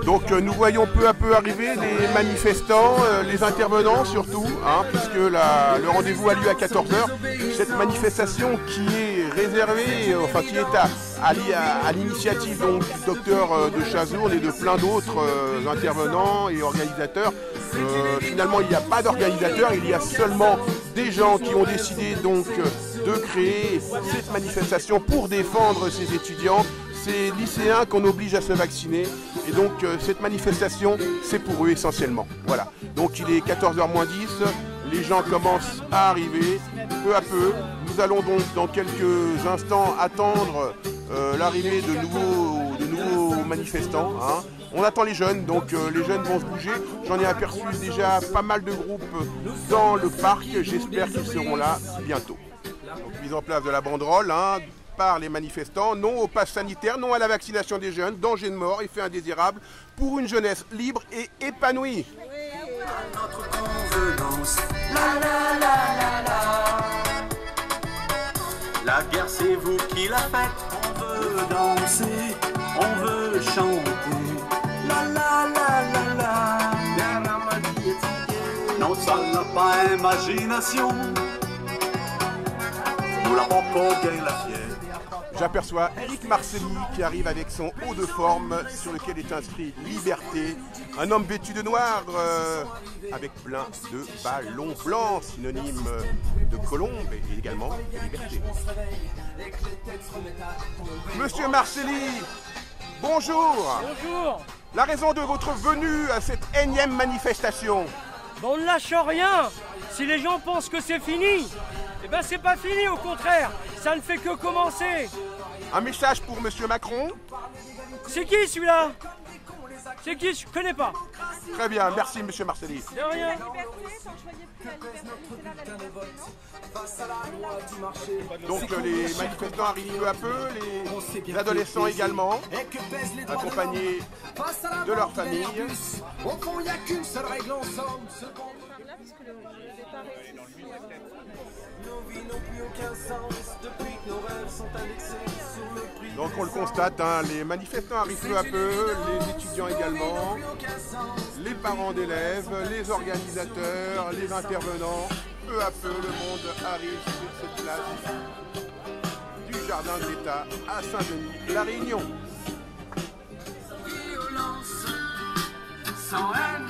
Donc nous voyons peu à peu arriver les manifestants, les intervenants surtout, hein, puisque le rendez-vous a lieu à 14 h. Cette manifestation qui est réservée, enfin qui est à l'initiative donc du docteur de Chazourne et de plein d'autres intervenants et organisateurs. Finalement il n'y a pas d'organisateurs, il y a seulement des gens qui ont décidé donc de créer cette manifestation pour défendre ces étudiants, ces lycéens qu'on oblige à se vacciner. Et donc cette manifestation, c'est pour eux essentiellement. Voilà. Donc il est 14 h moins 10, les gens commencent à arriver peu à peu. Nous allons donc dans quelques instants attendre l'arrivée de nouveaux manifestants. Hein. On attend les jeunes, donc les jeunes vont se bouger. J'en ai aperçu déjà pas mal de groupes dans le parc. J'espère qu'ils seront là bientôt. Donc, mise en place de la banderole, hein, par les manifestants, non au pass sanitaire, non à la vaccination des jeunes, danger de mort, effet indésirable, pour une jeunesse libre et épanouie. Notre convenance, la guerre c'est vous qui la faites. On veut danser, on veut chanter. Non, ça n'a pas imagination. Nous la portons gain la fière. J'aperçois Eric Marcelli qui arrive avec son haut de forme sur lequel est inscrit Liberté. Un homme vêtu de noir avec plein de ballons blancs, synonyme de colombe et également de liberté. Monsieur Marcelli, bonjour. Bonjour. La raison de votre venue à cette énième manifestation? Ben on ne lâche rien. Si les gens pensent que c'est fini, eh ben c'est pas fini, au contraire. Ça ne fait que commencer. Un message pour Monsieur Macron? C'est qui celui-là? C'est qui? Je connais pas. Très bien, merci Monsieur Marcelli. De rien. Donc les manifestants arrivent peu à peu, les adolescents également, accompagnés de leur famille. Au fond, il n'y a qu'une seule règle ensemble. Donc on le constate, hein, les manifestants arrivent peu à peu, les étudiants également, les parents d'élèves, les organisateurs, les intervenants. Peu à peu, le monde arrive sur cette place du Jardin de l'État à Saint-Denis, La Réunion. Violence, sans haine,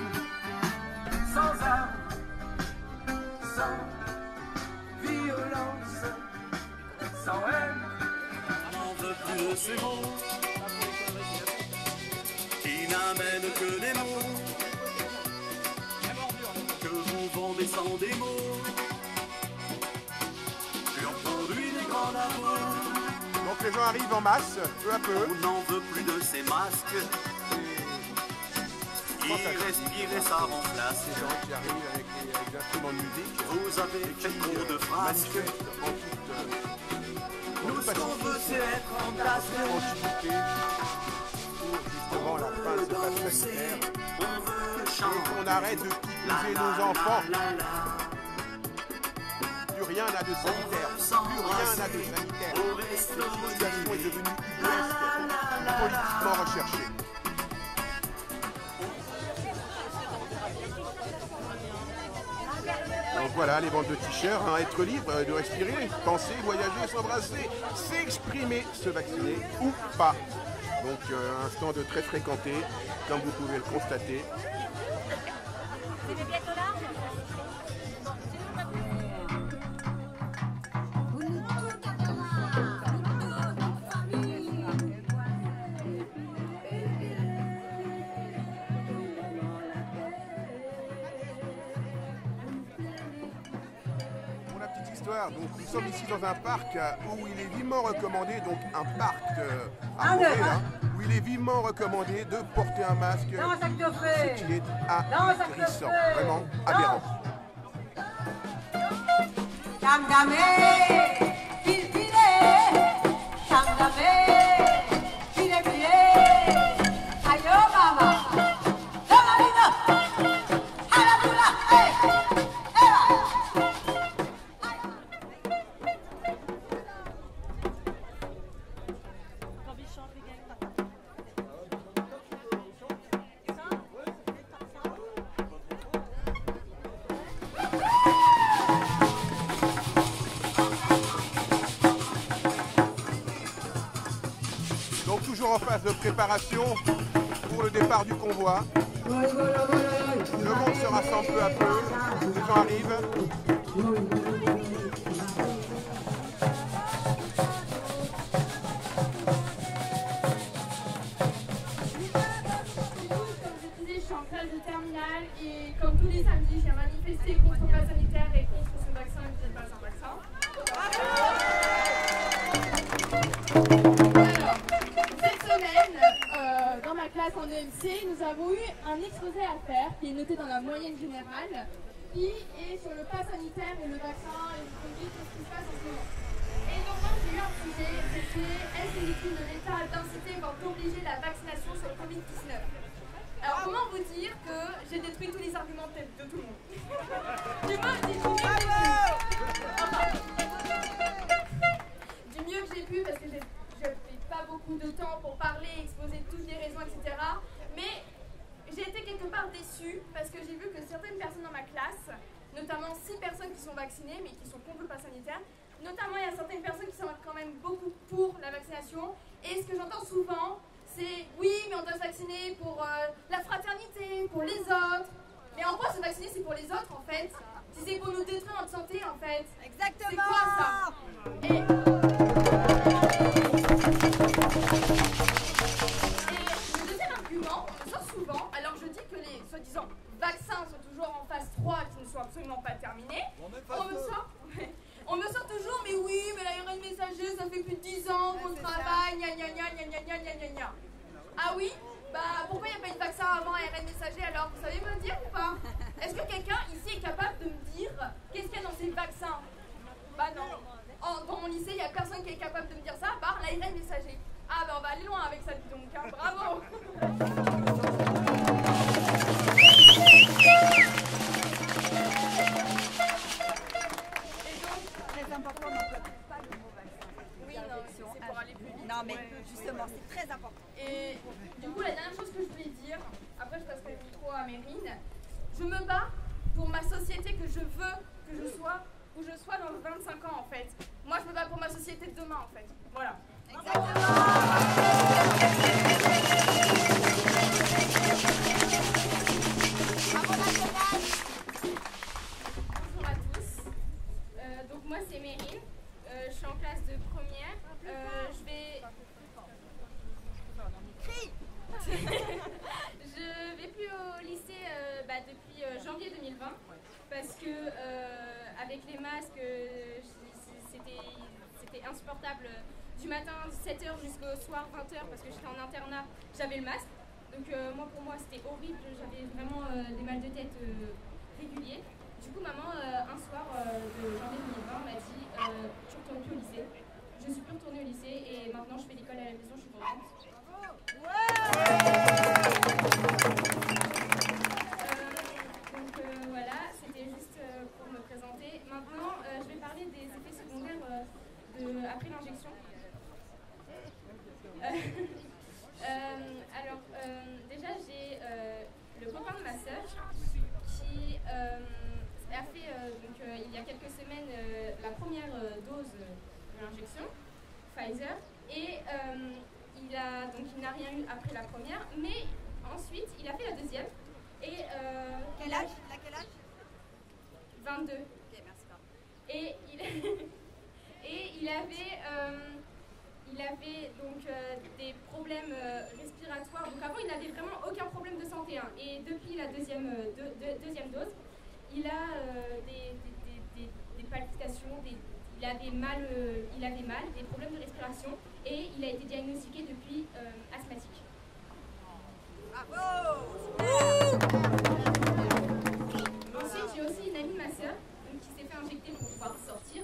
sans armes, sans violence, sans haine. On n'en veut plus de ces mots qui n'amènent que des mots que vous vendez sans des mots. Puis on produit des grands amours. Donc les gens arrivent en masse, peu à peu. On n'en veut plus de ces masques. Respirer, ça remplace. Ces gens qui arrivent avec des instruments de musique. Vous avez fait trop de frasques. Nous, ce qu'on veut, c'est être en place. Pour justement la fin de ce pass sanitaire. On veut Et chanter. qu'on arrête de piquer nos enfants. Plus rien n'a de sanitaire. Plus rien n'a de sanitaire. Cette situation est devenue ubuesque, politiquement recherchée. Donc voilà, les ventes de t-shirts, hein, être libre, de respirer, penser, voyager, s'embrasser, s'exprimer, se vacciner ou pas. Donc un stand très fréquenté, comme vous pouvez le constater. Donc nous sommes ici dans un parc où il est vivement recommandé, donc un parc à Morée, hein, où il est vivement recommandé de porter un masque, ce qui est ahurissant, vraiment aberrant. toujours en phase de préparation pour le départ du convoi. Le monde se rassemble peu à peu, les gens arrivent. Et comme tous les samedis, j'ai manifesté contre le pass sanitaire et contre ce vaccin qui n'est pas un vaccin. Alors, cette semaine, dans ma classe en EMC, nous avons eu un exposé à faire qui est noté dans la moyenne générale, qui est sur le pass sanitaire et le vaccin et le Covid, tout ce qui se passe en ce moment. Et donc moi j'ai eu un sujet, c'était est-ce une étude de l'État d'inciter voire d'obliger la vaccination sur le Covid-19 ? Alors comment vous dire que j'ai détruit tous les arguments de tout le monde. Du mieux que j'ai pu parce que j'ai pas beaucoup de temps pour parler, exposer toutes les raisons, etc. Mais j'ai été quelque part déçue parce que j'ai vu que certaines personnes dans ma classe, notamment 6 personnes qui sont vaccinées mais qui sont contre le pass sanitaire, notamment il y a certaines personnes qui sont quand même beaucoup pour la vaccination. Et ce que j'entends souvent, c'est oui, mais on doit se vacciner pour la fraternité, pour les autres. Mais en quoi se vacciner, c'est pour les autres en fait? Si c'est pour nous détruire notre santé en fait. Exactement. C'est quoi ça? Et le deuxième argument, on me sort souvent, alors je dis que les soi-disant vaccins sont toujours en phase 3 qui ne sont absolument pas terminés. On me sort toujours, mais oui, mais l'ARN messager, ça fait plus de 10 ans qu'on travaille, gna gna gna gna gna gna gna gna. Ah oui? Bah pourquoi il n'y a pas eu de vaccin avant ARN messager alors? Vous savez me le dire ou pas? Est-ce que quelqu'un ici est capable de me dire qu'est-ce qu'il y a dans ces vaccins? Bah non. Dans mon lycée, il n'y a personne qui est capable de me dire ça, à part l'ARN messager. Ah bah on va aller loin avec ça, dis donc, hein. Bravo. Important, n'emploie pas le mot vaccin. Oui, non, c'est pour aller plus vite. Non, mais justement, c'est très important. Et du coup, la dernière chose que je voulais dire, après je passerai le micro à Mérine, je me bats pour ma société que je veux que je sois, où je sois dans 25 ans en fait. Moi, je me bats pour ma société de demain en fait. Voilà. Exactement. Bonjour à tous. Donc moi c'est Mérine, je suis en classe de première, je vais plus au lycée depuis janvier 2020 parce que avec les masques c'était insupportable du matin 7h jusqu'au soir 20h parce que j'étais en internat, j'avais le masque donc pour moi c'était horrible, j'avais vraiment des mal de tête réguliers. Du coup, maman, un soir de janvier 2020, m'a dit tu retournes plus au lycée. Je suis plus retournée au lycée et maintenant je fais l'école à la maison, je suis contente. Voilà, c'était juste pour me présenter. Maintenant, je vais parler des effets secondaires après l'injection. Déjà, j'ai le copain de ma sœur qui a fait il y a quelques semaines la première dose de l'injection Pfizer et il n'a rien eu après la première, mais ensuite il a fait la deuxième et quel âge? 22. Ok, merci pas. Et il avait donc des problèmes respiratoires. Donc avant il n'avait vraiment aucun problème de santé hein. Et depuis la deuxième dose il a des palpitations, il avait mal, des problèmes de respiration et il a été diagnostiqué depuis asthmatique. Bravo! Ensuite, j'ai aussi une amie de ma sœur qui s'est fait injecter pour pouvoir sortir.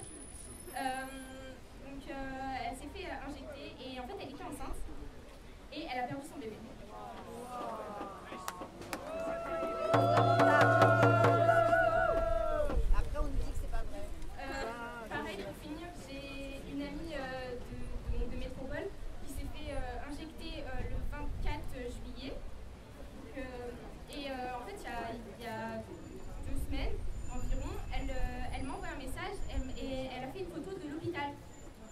Elle s'est fait injecter et en fait elle était enceinte et elle a perdu son bébé. Après, on nous dit que c'est pas vrai. Pareil, pour finir, j'ai une amie de métropole qui s'est fait injecter le 24 juillet. En fait, il y a 2 semaines environ, elle m'a envoyé un message et elle a fait une photo de l'hôpital.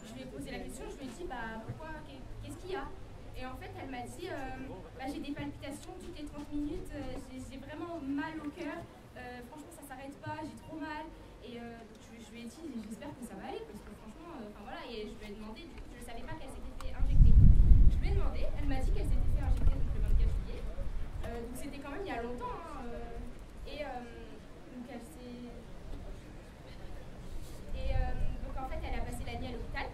Je lui ai posé la question, je lui ai dit pourquoi, qu'est-ce qu'il y a? Et en fait, elle m'a dit bah, j'ai des palpitations toutes les 30 minutes, j'ai vraiment mal au cœur, franchement ça s'arrête pas, j'ai trop mal. Et donc je lui ai dit j'espère que ça va aller parce que franchement, voilà, et je lui ai demandé, du coup je ne savais pas qu'elle s'était fait injecter. Je lui ai demandé, elle m'a dit qu'elle s'était fait injecter donc, le 24 juillet, donc c'était quand même il y a longtemps, hein, donc elle s'est... donc en fait elle a passé la nuit à l'hôpital.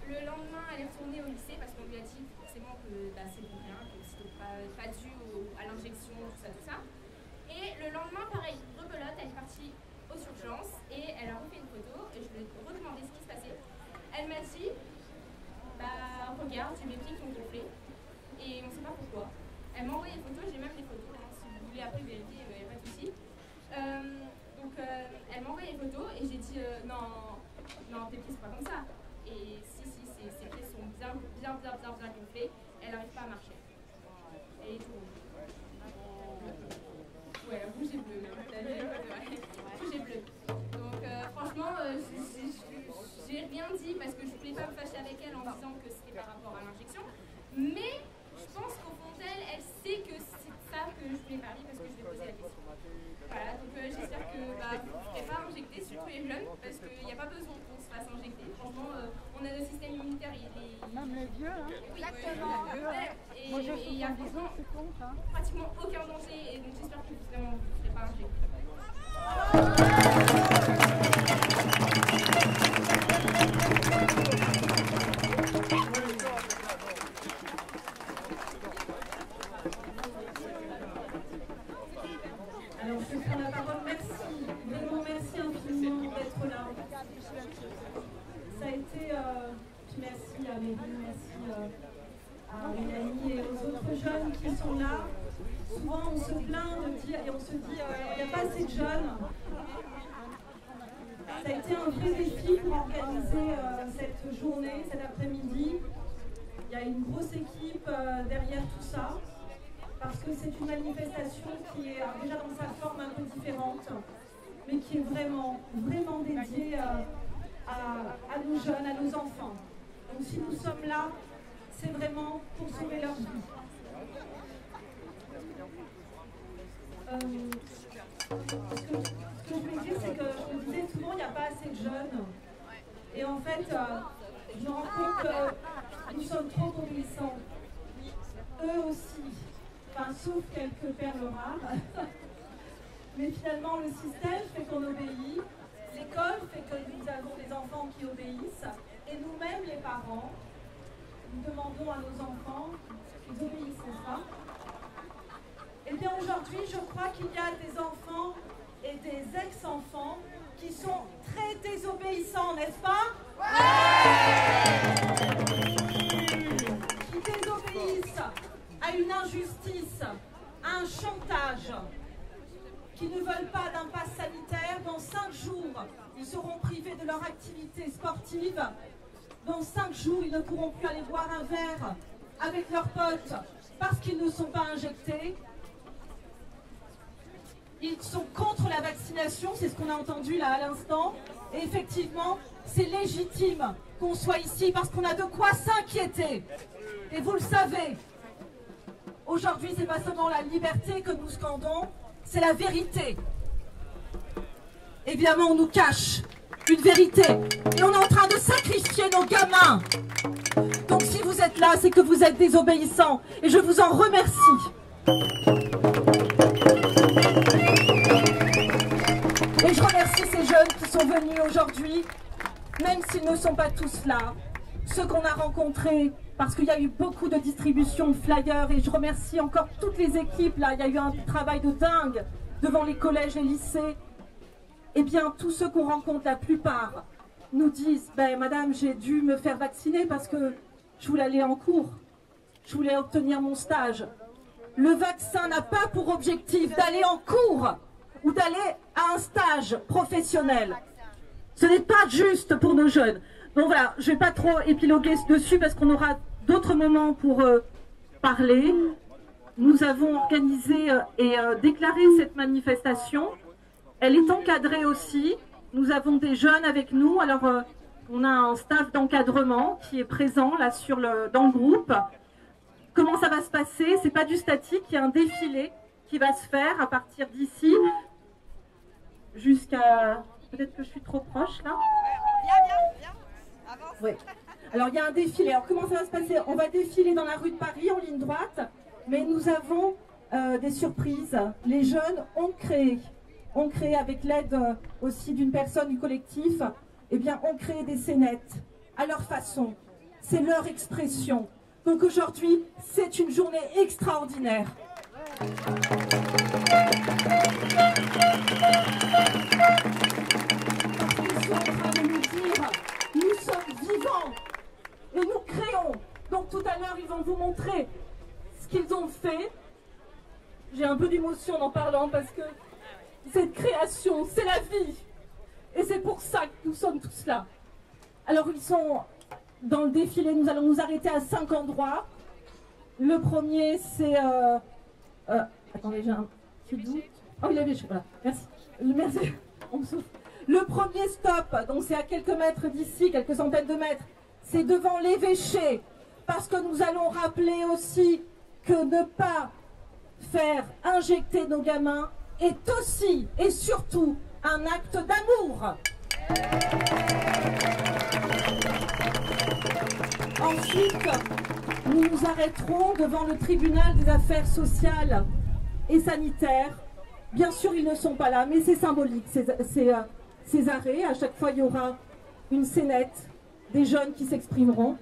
Le lendemain elle est retournée au lycée parce qu'on lui a dit forcément que bah, c'est pour rien, que c'était pas dû à l'injection, tout ça. Et le lendemain pareil, rebelote, elle est partie aux urgences et elle a refait une photo et je lui ai redemandé ce qui se passait. Elle m'a dit bah regarde, j'ai mes pieds qui ont gonflé et on ne sait pas pourquoi. Elle m'a envoyé une photo, j'ai même des photos, hein, si vous voulez après vérifier, il n'y a pas de souci. Donc elle m'a envoyé une photo et j'ai dit non, tes pieds c'est pas comme ça. Et si, ses pieds sont bien gonflés, elle n'arrive pas à marcher. Elle est tout rouge. Ouais, rouge et bleu même. Rouge et bleu. Donc franchement, j'ai rien dit parce que je voulais pas me fâcher avec elle en disant que c'était par rapport à l'injection. Mais je pense qu'au fond d'elle, elle sait que c'est ça que je voulais parler parce que je lui ai posé la question. Voilà, donc j'espère que vous ne ferez pas injecter, surtout les jeunes, parce qu'il n'y a pas besoin qu'on se fasse injecter. Franchement, on a le système immunitaire, il est... Même les vieux, hein. Exactement. Et Moi, je il n'y a pratiquement aucun danger, et donc j'espère que vraiment vous ne ferez pas injecter. Alors, je prends la parole. Merci, vraiment merci infiniment d'être là. Ça a été, merci à Mehdi, merci à Mélanie et aux autres jeunes qui sont là. Souvent, on se plaint de dire, et on se dit, il n'y a pas assez de jeunes. Ça a été un vrai défi pour organiser cette journée, cet après-midi. Il y a une grosse équipe derrière tout ça. Parce que c'est une manifestation qui est déjà dans sa forme un peu différente, mais qui est vraiment dédiée à nos jeunes, à nos enfants. Donc si nous sommes là, c'est vraiment pour sauver leur vie. Ce que je voulais dire, c'est que je me disais souvent, il n'y a pas assez de jeunes. Et en fait, je me rends compte que nous sommes trop obéissants. Eux aussi. Enfin, sauf quelques perles rares. Mais finalement, le système fait qu'on obéit. L'école fait que nous avons des enfants qui obéissent. Et nous-mêmes, les parents, nous demandons à nos enfants qu'ils obéissent, n'est-ce pas? Eh bien, aujourd'hui, je crois qu'il y a des enfants et des ex-enfants qui sont très désobéissants, n'est-ce pas? Qui désobéissent à une injustice, à un chantage, qui ne veulent pas d'un pass sanitaire. Dans 5 jours, ils seront privés de leur activité sportive. Dans 5 jours, ils ne pourront plus aller boire un verre avec leurs potes parce qu'ils ne sont pas injectés. Ils sont contre la vaccination, c'est ce qu'on a entendu là à l'instant. Et effectivement, c'est légitime qu'on soit ici parce qu'on a de quoi s'inquiéter. Et vous le savez. Aujourd'hui, ce n'est pas seulement la liberté que nous scandons, c'est la vérité. Évidemment, on nous cache une vérité. Et on est en train de sacrifier nos gamins. Donc si vous êtes là, c'est que vous êtes désobéissants. Et je vous en remercie. Et je remercie ces jeunes qui sont venus aujourd'hui, même s'ils ne sont pas tous là. Ceux qu'on a rencontrés, parce qu'il y a eu beaucoup de distribution de flyers, et je remercie encore toutes les équipes, là, il y a eu un travail de dingue devant les collèges et lycées. Eh bien, tous ceux qu'on rencontre, la plupart, nous disent, ben madame, j'ai dû me faire vacciner parce que je voulais aller en cours, je voulais obtenir mon stage. Le vaccin n'a pas pour objectif d'aller en cours ou d'aller à un stage professionnel. Ce n'est pas juste pour nos jeunes. Bon voilà, je ne vais pas trop épiloguer dessus parce qu'on aura d'autres moments pour parler. Nous avons organisé et déclaré cette manifestation. Elle est encadrée aussi. Nous avons des jeunes avec nous. Alors, on a un staff d'encadrement qui est présent là dans le groupe. comment ça va se passer? C'est pas du statique, il y a un défilé qui va se faire à partir d'ici jusqu'à... Peut-être que je suis trop proche là. Viens, avance. Oui. Alors il y a un défilé. Alors comment ça va se passer? On va défiler dans la rue de Paris en ligne droite, mais nous avons des surprises. Les jeunes ont créé avec l'aide aussi d'une personne du collectif, eh bien ont créé des scénettes à leur façon. C'est leur expression. Donc aujourd'hui, c'est une journée extraordinaire. Ils sont en train de nous dire, nous sommes vivants et nous créons. Donc tout à l'heure, ils vont vous montrer ce qu'ils ont fait. J'ai un peu d'émotion en parlant parce que cette création, c'est la vie. Et c'est pour ça que nous sommes tous là. Alors ils sont dans le défilé, nous allons nous arrêter à 5 endroits. Le premier, c'est... attendez, j'ai un petit doute. Oh, il avait... Voilà, merci. Merci. On me souffle. Le premier stop, donc c'est à quelques mètres d'ici, quelques centaines de mètres, c'est devant l'évêché. Parce que nous allons rappeler aussi que ne pas faire injecter nos gamins est aussi et surtout un acte d'amour. Ensuite, nous nous arrêterons devant le tribunal des affaires sociales et sanitaires. Bien sûr, ils ne sont pas là, mais c'est symbolique, ces arrêts. À chaque fois, il y aura une scénette, des jeunes qui s'exprimeront.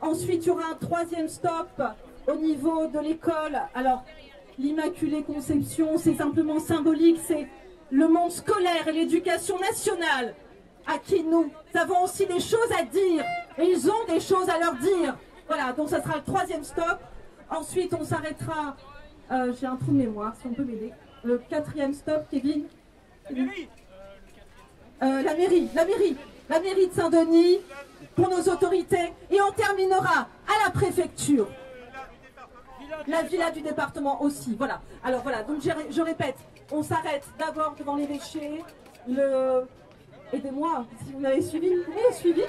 Ensuite, il y aura un troisième stop au niveau de l'école. Alors, l'Immaculée Conception, c'est simplement symbolique, c'est le monde scolaire et l'éducation nationale à qui nous avons aussi des choses à dire et ils ont des choses à leur dire. Voilà, donc ça sera le troisième stop. Ensuite, on s'arrêtera, j'ai un trou de mémoire, si on peut m'aider. Le quatrième stop, Kevin. La mairie de Saint-Denis pour nos autorités et on terminera à la préfecture. La villa du département aussi, voilà. Alors voilà, donc je répète, on s'arrête d'abord devant l'évêché, aidez-moi, si vous m'avez suivi, vous m'avez suivi.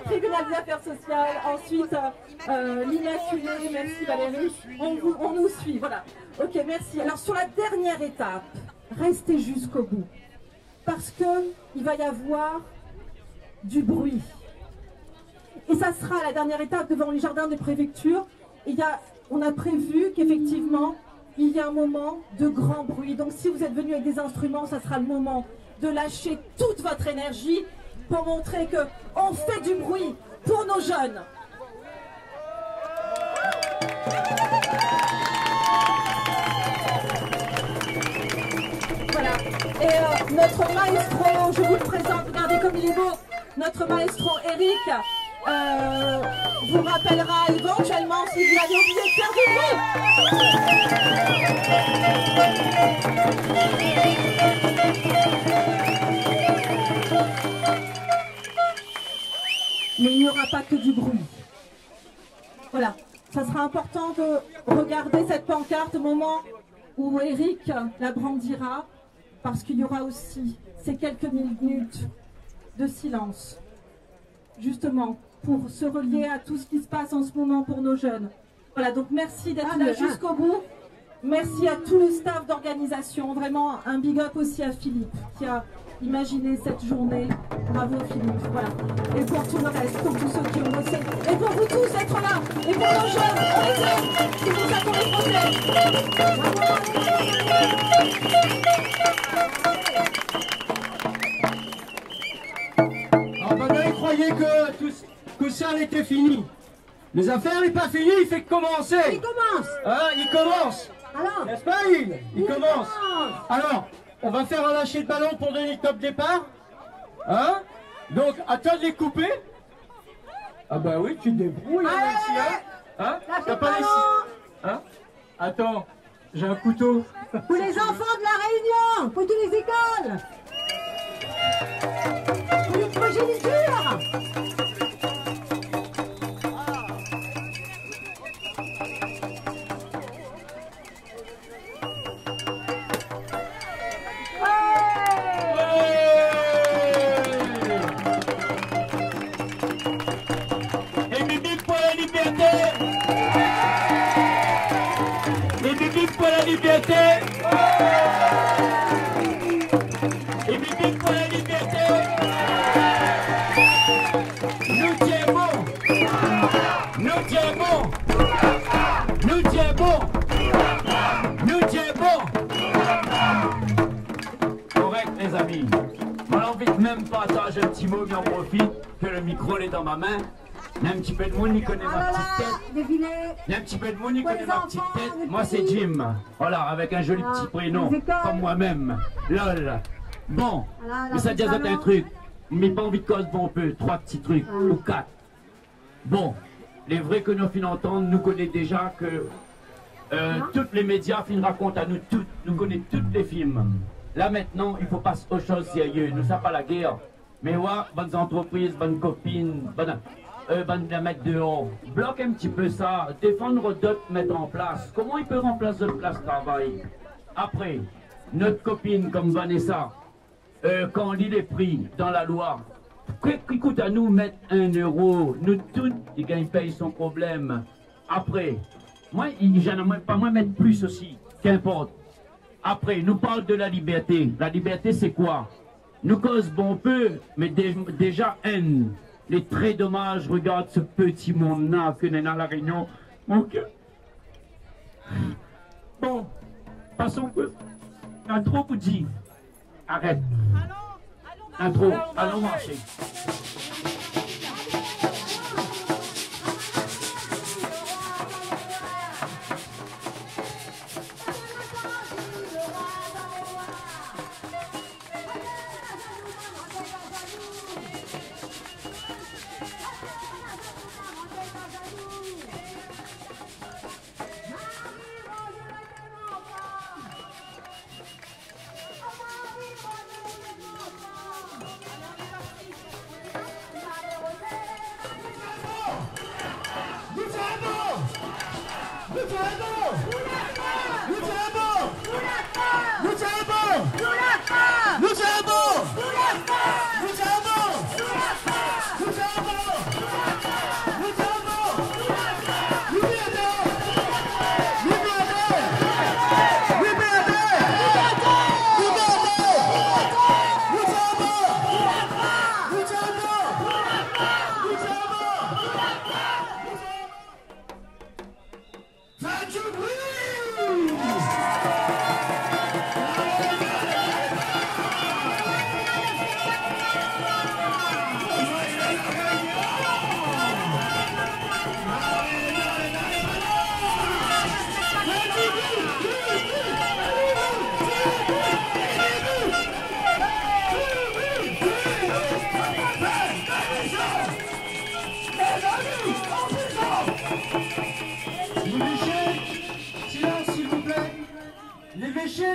Tribunal des affaires sociales, ensuite l'Immaculée, merci Valérie, on nous suit, voilà. Ok, merci. Alors sur la dernière étape, restez jusqu'au bout, parce qu'il va y avoir du bruit. Et ça sera la dernière étape devant les jardins des préfectures. On a prévu qu'effectivement, il y a un moment de grand bruit. Donc si vous êtes venus avec des instruments, ça sera le moment de lâcher toute votre énergie pour montrer qu'on fait du bruit pour nos jeunes. Voilà. Et notre maestro, je vous le présente, regardez comme il est beau, notre maestro Eric vous rappellera éventuellement si vous avez oublié de faire du bruit. Mais il n'y aura pas que du bruit. Voilà, ça sera important de regarder cette pancarte au moment où Eric la brandira, parce qu'il y aura aussi ces quelques minutes de silence, justement, pour se relier à tout ce qui se passe en ce moment pour nos jeunes. Voilà, donc merci d'être là jusqu'au bout. Merci à tout le staff d'organisation. Vraiment, un big up aussi à Philippe, qui a imaginé cette journée. Bravo Philippe, voilà. Et pour tout le reste, pour tous ceux qui ont bossé. Et pour vous tous être là. Et pour nos jeunes, on les aime. C'est pour ça qu'on les protège. Ah ben là, ils croyaient que ça était fini. Les affaires n'est pas fini, il fait que commencer. Il commence. Hein, il commence. Alors, N'est-ce pas, il commence. Alors, on va faire un lâcher de ballon pour donner le top départ. Hein? Donc, à toi de les couper. Ah bah oui, tu te débrouilles, hein, Alexia. Hein? T'as pas les... Hein? Attends, j'ai un couteau. pour les enfants de la Réunion, pour toutes les écoles. Pour une progéniture. Et bébé pour la liberté. Nous tiens bon. Nous tiens bon. Nous tiens bon. Nous tiens bon. Correct les amis. On envie de même partager un petit mot, mais on profite que le micro est dans ma main. Il y a un petit peu de monde qui connaît ma petite tête. Il y a un petit peu de monde qui connaît ma petite tête. Moi c'est Jim. Voilà, avec un joli petit prénom, comme moi-même. Lol. Bon, mais ça dit un truc. Mais pas envie de cause bon peu. 3 petits trucs, ou 4. Bon, les vrais que nous finissons d'entendre nous connaissent déjà que tous les médias finissent racontent à nous toutes, nous connaissons tous les films. Là maintenant, il faut passer aux choses sérieuses. Nous savons pas la guerre. Mais ouais, bonnes entreprises, bonnes copines, bonnes la mettre dehors. Bloque un petit peu ça. Défendre d'autres, mettre en place. Comment il peut remplacer notre place de travail? Après, notre copine comme Vanessa, quand on lit les prix dans la loi, qui coûte à nous mettre 1 euro? Nous tous, les gars, ils payent son problème. Après, moi, j'aimerais pas moins mettre plus aussi. Qu'importe. Après, nous parle de la liberté. La liberté, c'est quoi? Nous cause bon peu, mais déjà haine. Les très dommages, regarde ce petit monde-là que nous à la Réunion. Mon cœur. Bon, passons peu. Un trop vous dit. Arrête. Un trop, allons marcher.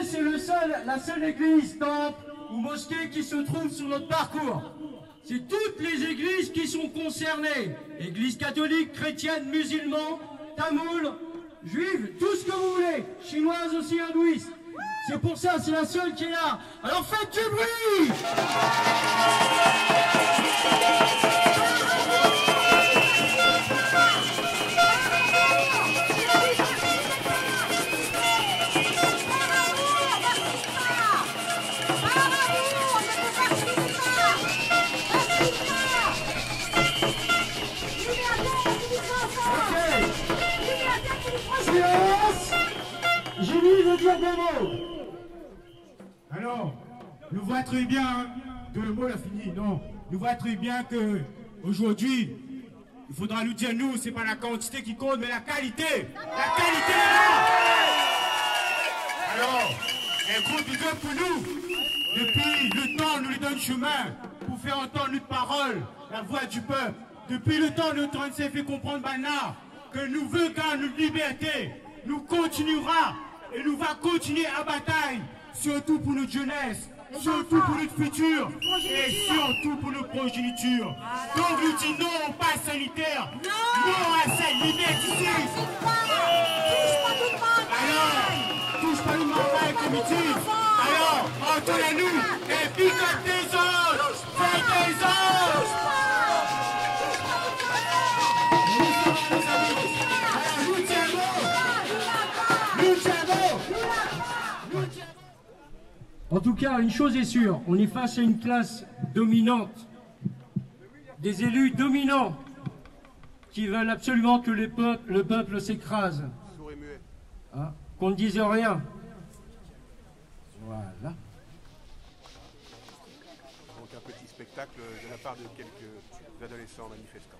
C'est la seule église, temple ou mosquée qui se trouve sur notre parcours. C'est toutes les églises qui sont concernées. Église catholique, chrétienne, musulmane, tamoul, juive, tout ce que vous voulez. Chinoise aussi, hindouiste. C'est pour ça, c'est la seule qui est là. Alors faites du bruit! J'ai dit de dire des mots. Alors, nous voyons très bien que le mot l'a fini. Non, nous voyons très bien que aujourd'hui, il faudra nous dire, nous, c'est pas la quantité qui compte, mais la qualité. La qualité est là. Alors, un gros big up pour nous. Depuis le temps, nous lui donne chemin pour faire entendre notre parole, la voix du peuple. Depuis le temps, notre ANC fait comprendre maintenant que nous voulons garder notre liberté. Nous continuera et nous va continuer à bataille, surtout pour notre jeunesse, surtout pour notre futur et surtout pour notre progéniture. Donc nous disons non au pass sanitaire, non à cette liberticide. Alors, touche pas le marmaille comme il dit. Alors, entendez-nous et picote des autres, faites des autres. En tout cas, une chose est sûre, on est face à une classe dominante des élus dominants qui veulent absolument que le peuple s'écrase. Sourd et muet. Hein, qu'on ne dise rien. Voilà. Donc un petit spectacle de la part de quelques adolescents manifestants.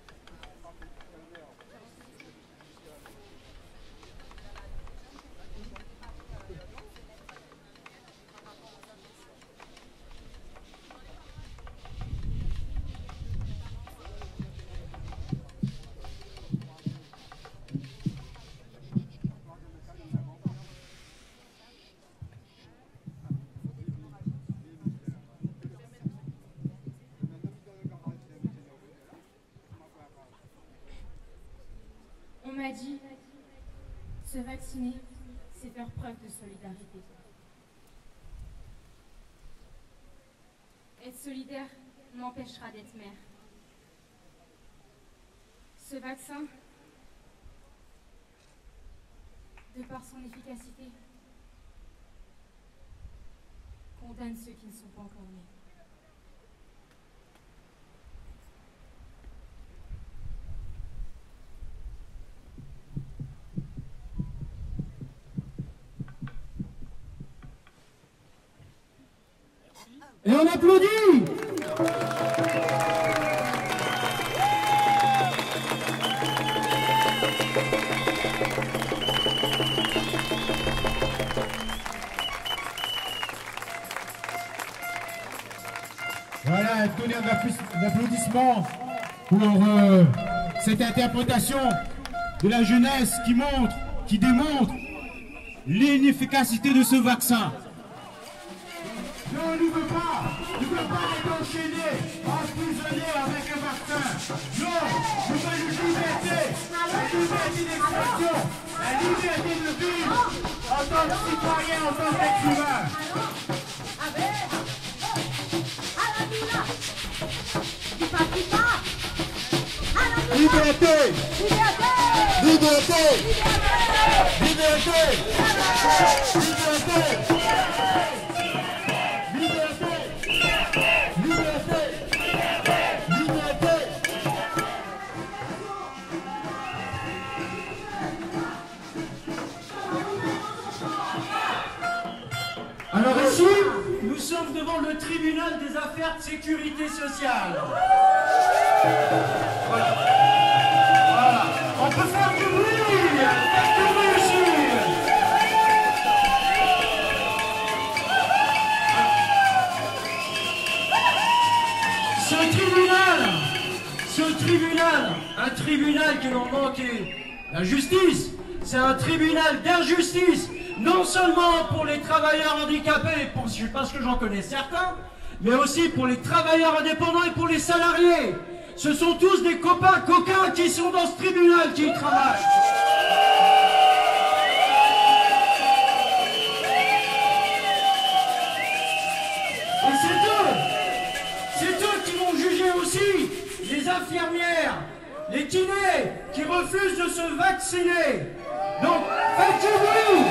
On m'a dit, se vacciner, c'est faire preuve de solidarité. Être solidaire m'empêchera d'être mère. Ce vaccin, de par son efficacité, condamne ceux qui ne sont pas encore nés. Et on applaudit. Voilà, un tonnerre d'applaudissements pour cette interprétation de la jeunesse qui démontre l'inefficacité de ce vaccin. Non, on ne veut pas être enchaîné, emprisonné avec un vaccin. Non, nous voulons une liberté, la liberté d'expression, la liberté de vivre en tant que citoyen, en tant qu'être humain. Liberté! Liberté! Liberté! Liberté! Alors ici, nous sommes devant le tribunal des affaires de sécurité sociale. Voilà. Voilà. On peut faire du bruit ici. Un tribunal qui n'en manquait. La justice, c'est un tribunal d'injustice, non seulement pour les travailleurs handicapés, parce que j'en connais certains, mais aussi pour les travailleurs indépendants et pour les salariés. Ce sont tous des copains coquins qui sont dans ce tribunal qui y travaillent. Et c'est eux qui vont juger aussi les infirmières, les kinés qui refusent de se vacciner. Donc, faites du bruit!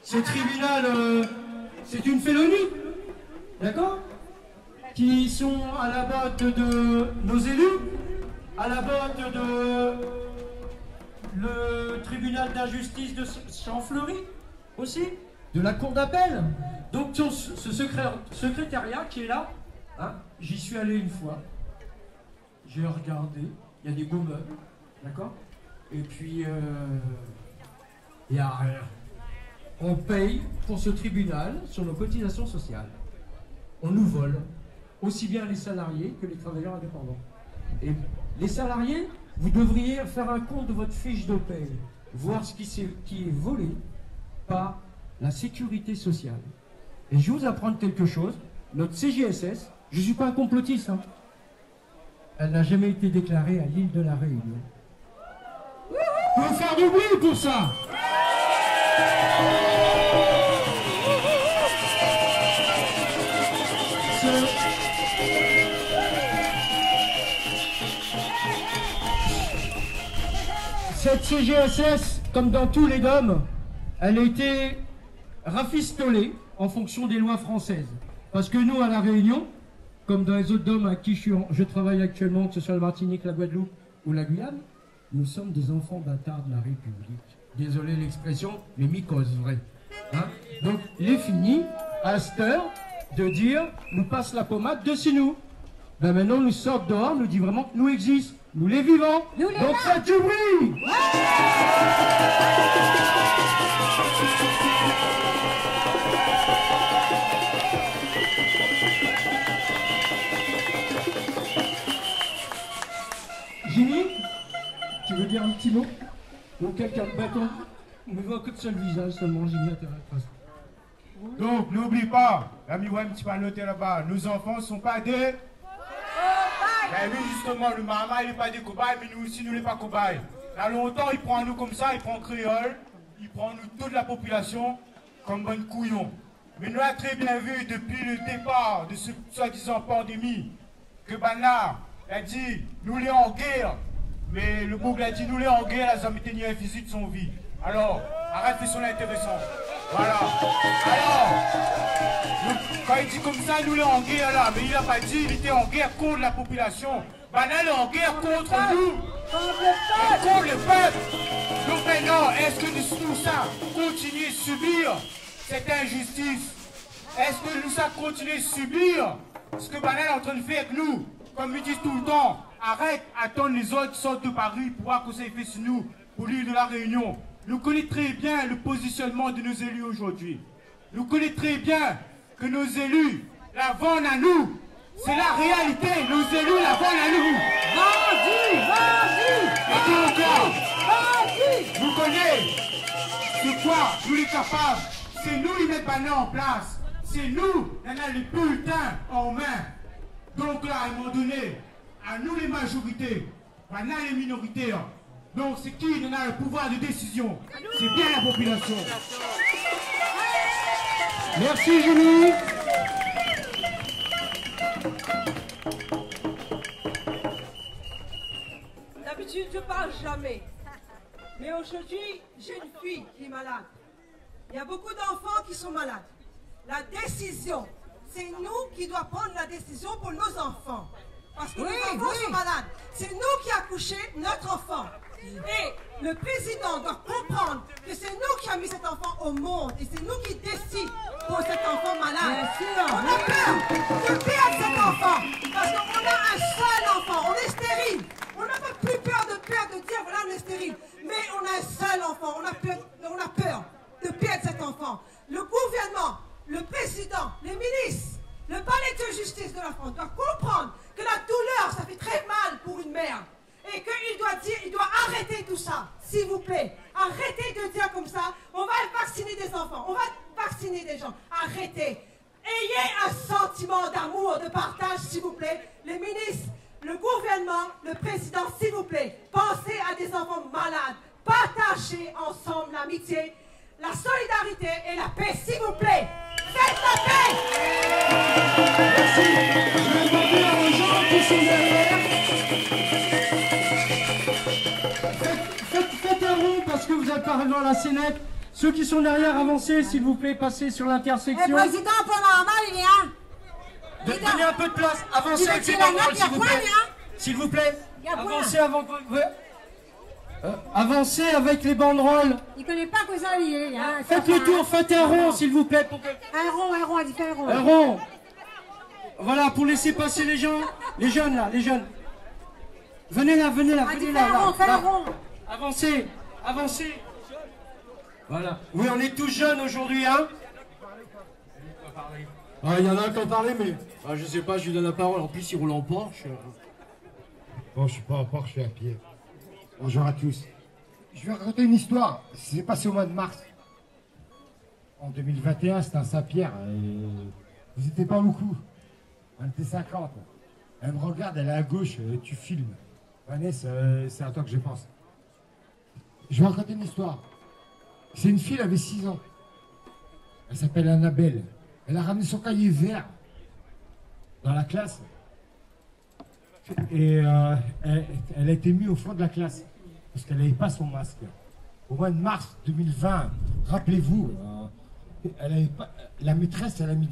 Ce tribunal, c'est une félonie, d'accord? Qui sont à la botte de nos élus, à la botte de le tribunal d'injustice de Champfleury aussi, de la cour d'appel. Donc ce secrétariat qui est là, hein, j'y suis allé une fois, j'ai regardé, il y a des beaux meubles, d'accord? Et puis, il n'y a rien. On paye pour ce tribunal sur nos cotisations sociales. On nous vole, aussi bien les salariés que les travailleurs indépendants. Et les salariés, vous devriez faire un compte de votre fiche de paye, voir ce qui est volé par la sécurité sociale. Et je vais vous apprendre quelque chose, notre CGSS, je ne suis pas un complotiste, hein, elle n'a jamais été déclarée à l'île de la Réunion. Il faut faire du bruit pour ça. Cette CGSS comme dans tous les DOM, elle a été rafistolée en fonction des lois françaises. Parce que nous, à La Réunion, comme dans les autres DOM à qui je travaille actuellement, que ce soit la Martinique, la Guadeloupe ou la Guyane, nous sommes des enfants bâtards de la République. Désolé l'expression, mais mycose, vrai. Hein? Donc, il est fini, à cette heure, de dire, nous passe la pommade de nous. Ben maintenant, nous sortent dehors, nous dit vraiment que nous existons. Nous les vivants. Nous les donc faites du bruit. Jimmy, tu veux dire un petit mot? Ou quelqu'un de bâton? On ne voit que de seul visage seulement, Jimmy, à ta face. Donc, n'oublie pas, l'ami Wem, tu vas noter là-bas, nos enfants ne sont pas des... Ben oui, justement, le Mahama, il n'est pas des cobayes, mais nous aussi, nous n'est pas cobayes. Là, longtemps, il prend nous comme ça, il prend créole, il prend nous toute la population comme bonne couillon. Mais nous avons très bien vu depuis le départ de ce soi-disant pandémie que Banard a dit, nous les en guerre. Mais le Bougle a dit, nous les en guerre, la zamité ni un physique de son vie. Alors, arrête de son intéressant. Voilà. Alors, quand il dit comme ça, nous les en guerre là, mais il n'a pas dit, il était en guerre contre la population. Banal est en guerre contre nous. Contre le peuple. Donc maintenant, est-ce que de tout ça, continuer de subir cette injustice? Est-ce que nous ça continuer de subir ce que Banal est en train de faire avec nous? Comme ils disent tout le temps, arrête, attendre les autres sortent de Paris pour voir que ça fait sur nous, pour l'île de la Réunion. Nous connaissons très bien le positionnement de nos élus aujourd'hui. Nous connaissons très bien que nos élus la vendent à nous. C'est la réalité, nos élus la vendent à nous. Et donc, vous connaissez de quoi nous les capables. C'est nous qui mettons Banal en place. C'est nous qui avons les bulletins en main. Donc là, à un moment donné, à nous les majorités, Banal les minorités. Donc c'est qui a le pouvoir de décision? C'est bien la population. Merci Julie. D'habitude, je parle jamais. Mais aujourd'hui, j'ai une fille qui est malade. Il y a beaucoup d'enfants qui sont malades. La décision, c'est nous qui devons prendre la décision pour nos enfants. Parce que nos enfants sont malades. C'est nous qui accouchons notre enfant. Et le président doit comprendre que c'est nous qui avons mis cet enfant au monde. Et c'est nous qui décidons pour cet enfant malade. On a peur de perdre cet enfant. Parce qu'on a un seul enfant. On est stérile. On n'a pas plus peur de dire voilà, on est stérile. Mais on a un seul enfant. On a peur de perdre cet enfant. Le gouvernement, le président, les ministres, le palais de justice de la France doit comprendre que la douleur, ça fait très mal pour une mère. Et qu'il doit arrêter tout ça, s'il vous plaît. Arrêtez de dire comme ça, on va vacciner des enfants, on va vacciner des gens. Arrêtez. Ayez un sentiment d'amour, de partage, s'il vous plaît. Les ministres, le gouvernement, le président, s'il vous plaît. Pensez à des enfants malades. Partagez ensemble l'amitié, la solidarité et la paix, s'il vous plaît. Faites la paix. Merci. Je vais demander aux gens qui sont derrière. Faites un rond parce que vous êtes pas devant la scénette. Ceux qui sont derrière, avancez, s'il vous plaît, passez sur l'intersection. Président, pour normal, il vient. Donnez un peu de place. Avancez avec les banderoles, s'il vous plaît. S'il vous plaît. Avancez avant que... avancez avec les banderoles. Il connaît pas que ça, il est. Hein. Faites le tour, faites un rond, s'il vous plaît. Pour que... Un rond, elle dit fait un rond. Un rond. Voilà, pour laisser passer les gens. Les jeunes, là, les jeunes. Venez là, venez là, venez là. Fais un rond. Avancez, avancez. Voilà. Oui, on est tous jeunes aujourd'hui, hein. Ah, il y en a un qui en parlait, mais... Ah, je sais pas, je lui donne la parole. En plus, il roule en Porsche. Bon, je suis pas en Porsche, je suis à pied. Bonjour à tous. Je vais raconter une histoire. Ça s'est passé au mois de mars. En 2021, c'était à Saint-Pierre. Vous n'étiez pas beaucoup. On était 50. Elle me regarde, elle est à gauche, tu filmes. Vanessa, c'est à toi que je pense. Je vais raconter une histoire. C'est une fille, elle avait 6 ans. Elle s'appelle Annabelle. Elle a ramené son cahier vert dans la classe. Et elle a été mise au fond de la classe. Parce qu'elle n'avait pas son masque. au mois de mars 2020, rappelez-vous, elle avait pas, la maîtresse, elle a mis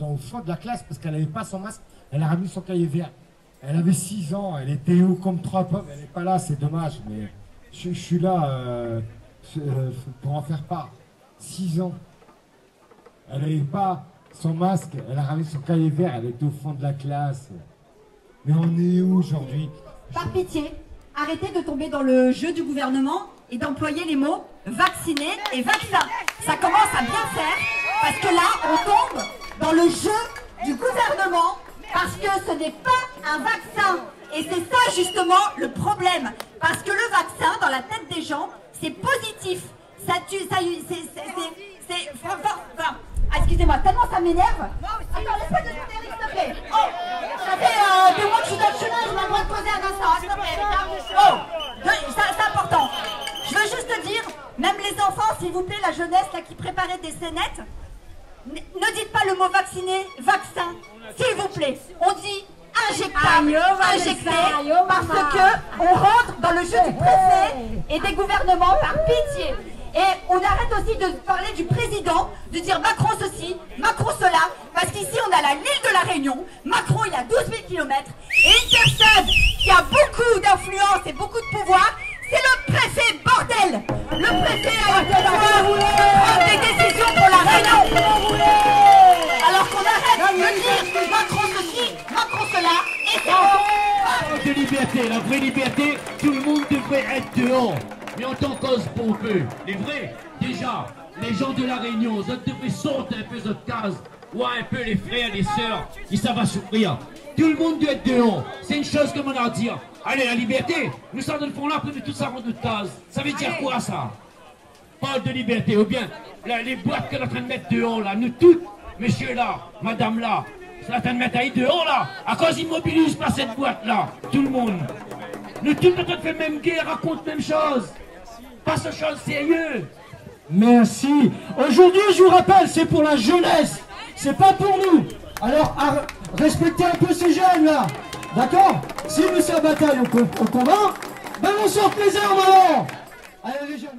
au fond de la classe parce qu'elle n'avait pas son masque, elle a ramené son cahier vert. Elle avait 6 ans, elle était haut comme 3 pommes, elle n'est pas là, c'est dommage, mais je suis là pour en faire part. 6 ans. Elle n'avait pas son masque, elle a ramené son cahier vert, elle était au fond de la classe. Mais on est où aujourd'hui? Par pitié, arrêtez de tomber dans le jeu du gouvernement et d'employer les mots vacciné et vaccin. Ça commence à bien faire, parce que là, on tombe dans le jeu du gouvernement, parce que ce n'est pas un vaccin. Et c'est ça justement le problème. Parce que le vaccin, dans la tête des gens, c'est positif. Ça tue, excusez-moi, tellement ça m'énerve. Attends, laisse-moi te dire, s'il te plaît. Oh, ça fait 2 mois que je suis dans le chemin, je m'ai le droit de poser un instant, s'il te plaît. Oh, c'est important. Je veux juste te dire, même les enfants, s'il vous plaît, la jeunesse là qui préparait des scénettes, ne dites pas le mot vacciné, vaccin, s'il vous plaît. On dit injectable, injecté, parce que on rentre dans le jeu du préfet et des gouvernements par pitié. Et on arrête aussi de parler du président, de dire Macron ceci, Macron cela, parce qu'ici on a la l'île de la Réunion, Macron il a 12 000 km, et une personne qui a beaucoup d'influence et beaucoup de pouvoir, c'est le préfet, bordel. Le préfet a le pouvoir de prendre des décisions pour la Réunion. Alors qu'on arrête de dire Macron ceci, Macron cela, et c'est bon. De liberté, la vraie liberté, tout le monde devrait être dehors. Mais on t'en cause pour peu. Les vrais, déjà, les gens de la Réunion, vous devez sortir un peu de votre case. Ouais, un peu les frères, les sœurs, qui ça va souffrir. Tout le monde doit être dehors. C'est une chose comme on a à dire. Allez, la liberté, nous sommes dans le fond là, après tout ça rentre notre case. Ça veut dire quoi ça? Parle de liberté, ou bien les boîtes qu'on est en train de mettre dehors là, nous toutes, monsieur là, madame là, c'est en train de mettre ahí dehors là, à cause ils mobilisent pas cette boîte là, tout le monde. Nous tous, nous fait même guerre, raconte même chose. Pas ce chose sérieux. Merci. Aujourd'hui, je vous rappelle, c'est pour la jeunesse. C'est pas pour nous. Alors, respectez un peu ces jeunes-là. D'accord? Si nous sommes bataille au combat, ben on sort les armes alors. Allez, les jeunes.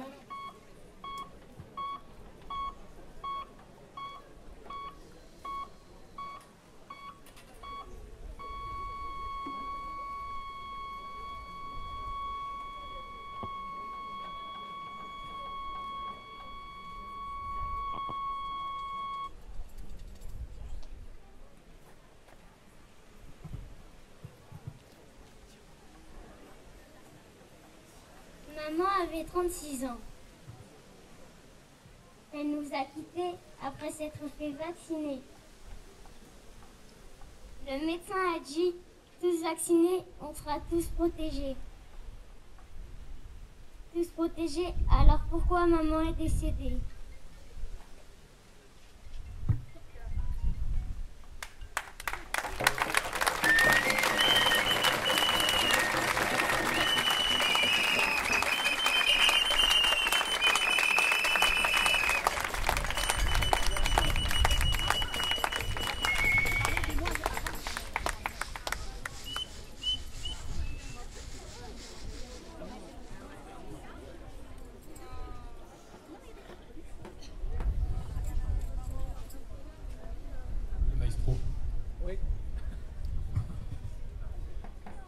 Maman avait 36 ans. Elle nous a quittés après s'être fait vacciner. Le médecin a dit, tous vaccinés, on sera tous protégés. Tous protégés, alors pourquoi maman est décédée?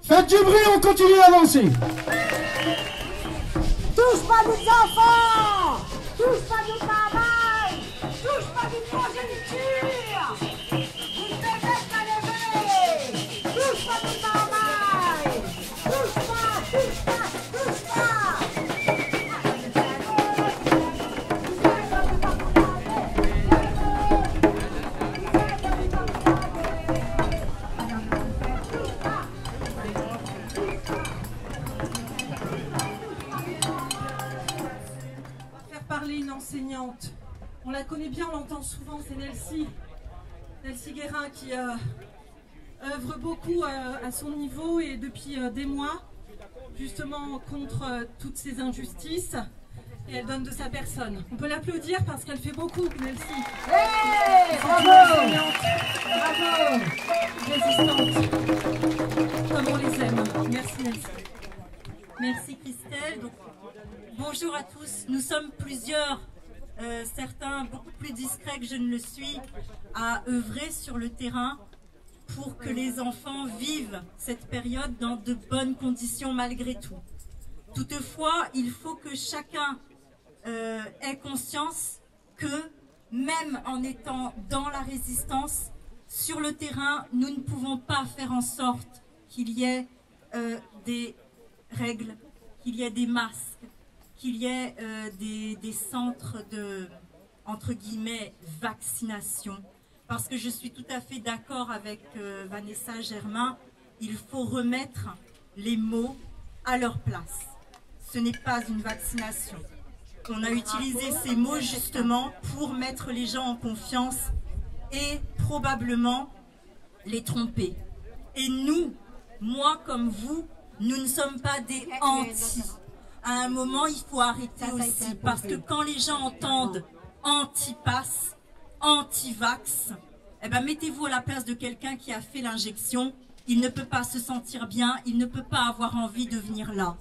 Faites du bruit, on continue d'avancer. Touche pas nos enfants, touche pas nos travail, touche pas nos progéniture. Vous devez pas lever, touche pas nos travail, touche pas, touche pas, touche pas. Une enseignante. On la connaît bien, on l'entend souvent, c'est Nelsie Guérin qui œuvre beaucoup à son niveau et depuis des mois, justement contre toutes ces injustices, et elle donne de sa personne. On peut l'applaudir parce qu'elle fait beaucoup, Nelsie. Hey, bravo, bravo, résistante, comme on les aime. Merci Nelsie. Merci Christelle. Donc, bonjour à tous. Nous sommes plusieurs, certains beaucoup plus discrets que je ne le suis, à œuvrer sur le terrain pour que les enfants vivent cette période dans de bonnes conditions malgré tout. Toutefois, il faut que chacun ait conscience que même en étant dans la résistance, sur le terrain, nous ne pouvons pas faire en sorte qu'il y ait des règles, qu'il y ait des masques, qu'il y ait des centres de, entre guillemets, vaccination. Parce que je suis tout à fait d'accord avec Vanessa Germain, il faut remettre les mots à leur place. Ce n'est pas une vaccination. On a utilisé ces mots justement pour mettre les gens en confiance et probablement les tromper. Et nous, moi comme vous, nous ne sommes pas des anti. À un moment, il faut arrêter aussi, parce que quand les gens entendent anti-pass, anti-vax, eh ben, mettez-vous à la place de quelqu'un qui a fait l'injection. Il ne peut pas se sentir bien, il ne peut pas avoir envie de venir là.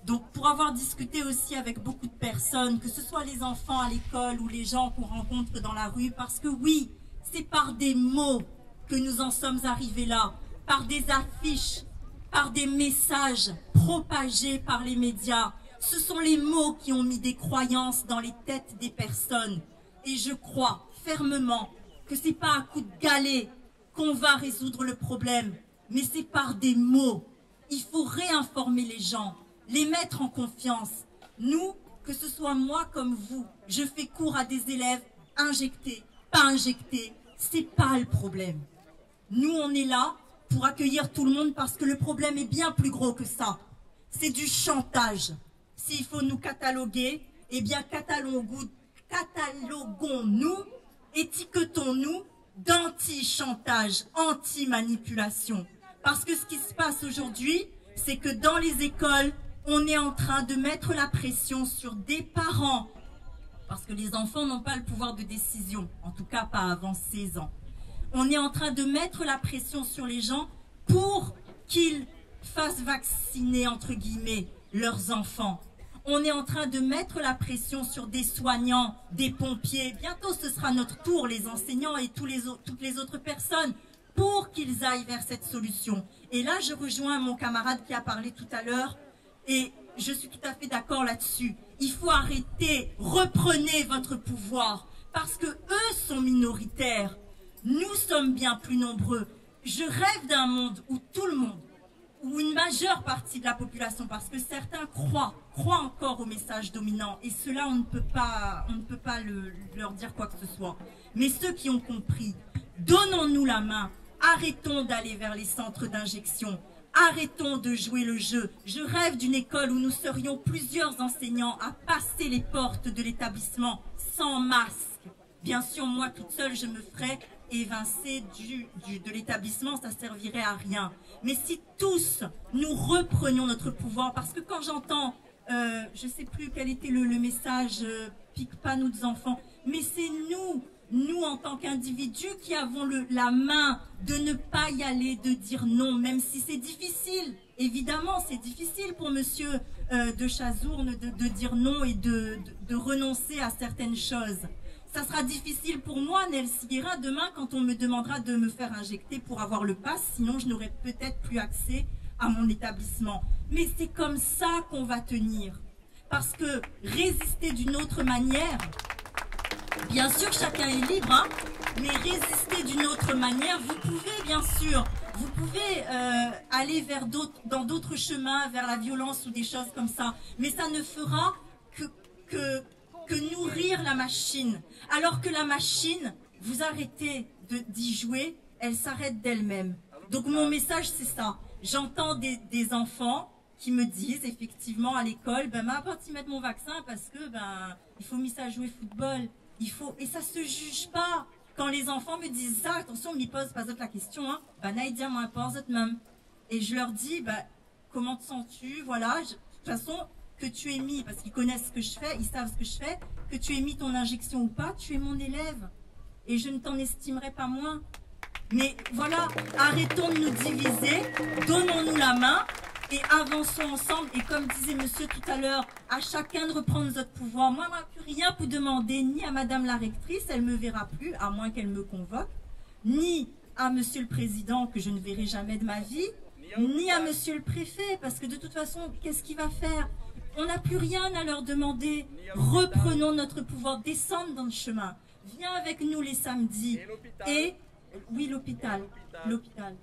Donc, pour avoir discuté aussi avec beaucoup de personnes, que ce soit les enfants à l'école ou les gens qu'on rencontre dans la rue, parce que oui, c'est par des mots que nous en sommes arrivés là, par des affiches, par des messages propagés par les médias. Ce sont les mots qui ont mis des croyances dans les têtes des personnes. Et je crois fermement que c'est pas à coup de galet qu'on va résoudre le problème, mais c'est par des mots. Il faut réinformer les gens, les mettre en confiance. Nous, que ce soit moi comme vous, je fais cours à des élèves injectés, pas injectés, c'est pas le problème. Nous, on est là pour accueillir tout le monde parce que le problème est bien plus gros que ça. C'est du chantage. S'il faut nous cataloguer, eh bien cataloguons-nous, étiquetons-nous d'anti-chantage, anti-manipulation. Parce que ce qui se passe aujourd'hui, c'est que dans les écoles, on est en train de mettre la pression sur des parents. Parce que les enfants n'ont pas le pouvoir de décision, en tout cas pas avant 16 ans. On est en train de mettre la pression sur les gens pour qu'ils fassent vacciner, entre guillemets, leurs enfants. On est en train de mettre la pression sur des soignants, des pompiers. Bientôt, ce sera notre tour, les enseignants et toutes les autres personnes, pour qu'ils aillent vers cette solution. Et là, je rejoins mon camarade qui a parlé tout à l'heure, et je suis tout à fait d'accord là-dessus. Il faut arrêter, reprenez votre pouvoir, parce que eux sont minoritaires. Nous sommes bien plus nombreux. Je rêve d'un monde où tout le monde, ou une majeure partie de la population, parce que certains croient encore au message dominant, et cela on ne peut pas leur dire quoi que ce soit. Mais ceux qui ont compris, donnons-nous la main, arrêtons d'aller vers les centres d'injection, arrêtons de jouer le jeu. Je rêve d'une école où nous serions plusieurs enseignants à passer les portes de l'établissement sans masque. Bien sûr, moi toute seule, je me ferais évincer de l'établissement, ça servirait à rien. Mais si tous nous reprenions notre pouvoir, parce que quand j'entends, je ne sais plus quel était le message, pique pas nos enfants, mais c'est nous en tant qu'individus qui avons la main de ne pas y aller, de dire non, même si c'est difficile. Évidemment, c'est difficile pour monsieur de Chazourne de dire non et de renoncer à certaines choses. Ça sera difficile pour moi, Nelsie Guérin, demain quand on me demandera de me faire injecter pour avoir le pass, sinon je n'aurai peut-être plus accès à mon établissement. Mais c'est comme ça qu'on va tenir. Parce que résister d'une autre manière, bien sûr chacun est libre, hein, mais résister d'une autre manière, vous pouvez bien sûr, vous pouvez aller dans d'autres chemins, vers la violence ou des choses comme ça, mais ça ne fera que nourrir la machine. Alors que la machine, vous arrêtez d'y jouer, elle s'arrête d'elle-même. Donc mon message c'est ça. J'entends des enfants qui me disent effectivement à l'école, ben ma part y mettre mon vaccin parce que il faut mis ça à jouer football. Et ça se juge pas. Quand les enfants me disent ça, attention, on m'y pose pas la question, hein. Naïdia moi pas même. Et je leur dis, comment te sens-tu? Voilà, de toute façon, que tu aies mis, parce qu'ils connaissent ce que je fais, ils savent ce que je fais, que tu aies mis ton injection ou pas, tu es mon élève. Et je ne t'en estimerai pas moins. Mais voilà, arrêtons de nous diviser, donnons-nous la main et avançons ensemble. Et comme disait monsieur tout à l'heure, à chacun de reprendre notre pouvoir. Moi, on n'a plus rien pour demander, ni à madame la rectrice, elle ne me verra plus, à moins qu'elle me convoque, ni à monsieur le président, que je ne verrai jamais de ma vie, ni à monsieur le préfet, parce que de toute façon, qu'est-ce qu'il va faire? On n'a plus rien à leur demander. Reprenons notre pouvoir, descendre dans le chemin. Viens avec nous les samedis. Et, oui, l'hôpital. L'hôpital.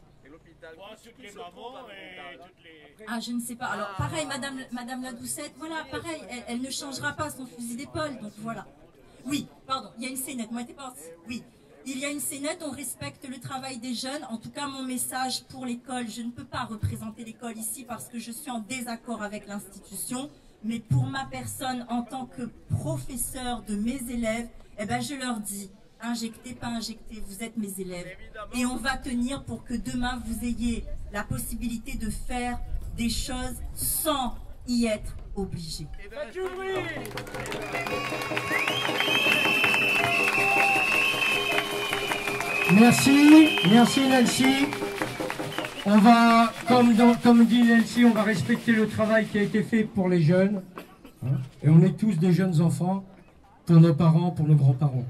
Ah, je ne sais pas. Alors, pareil, madame la Doucette, voilà, pareil, elle ne changera pas son fusil d'épaule, donc voilà. Oui, pardon, il y a une scénette, moi, t'es pas... Oui, il y a une scénette, on respecte le travail des jeunes. En tout cas, mon message pour l'école, je ne peux pas représenter l'école ici parce que je suis en désaccord avec l'institution, mais pour ma personne, en tant que professeur de mes élèves, eh ben, je leur dis, injectez, pas injectez, vous êtes mes élèves. Et on va tenir pour que demain, vous ayez la possibilité de faire des choses sans y être obligé. Merci Nancy. On va, comme dit Nancy, on va respecter le travail qui a été fait pour les jeunes. Hein, et on est tous des jeunes enfants, pour nos parents, pour nos grands-parents.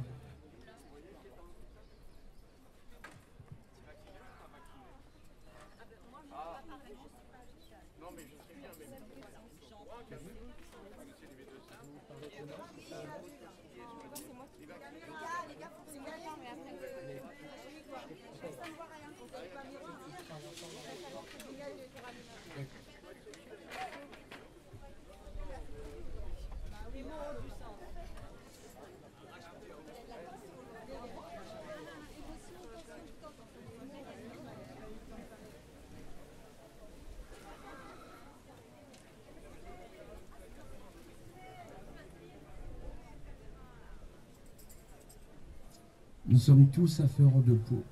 Nous sommes tous à fleur de peau.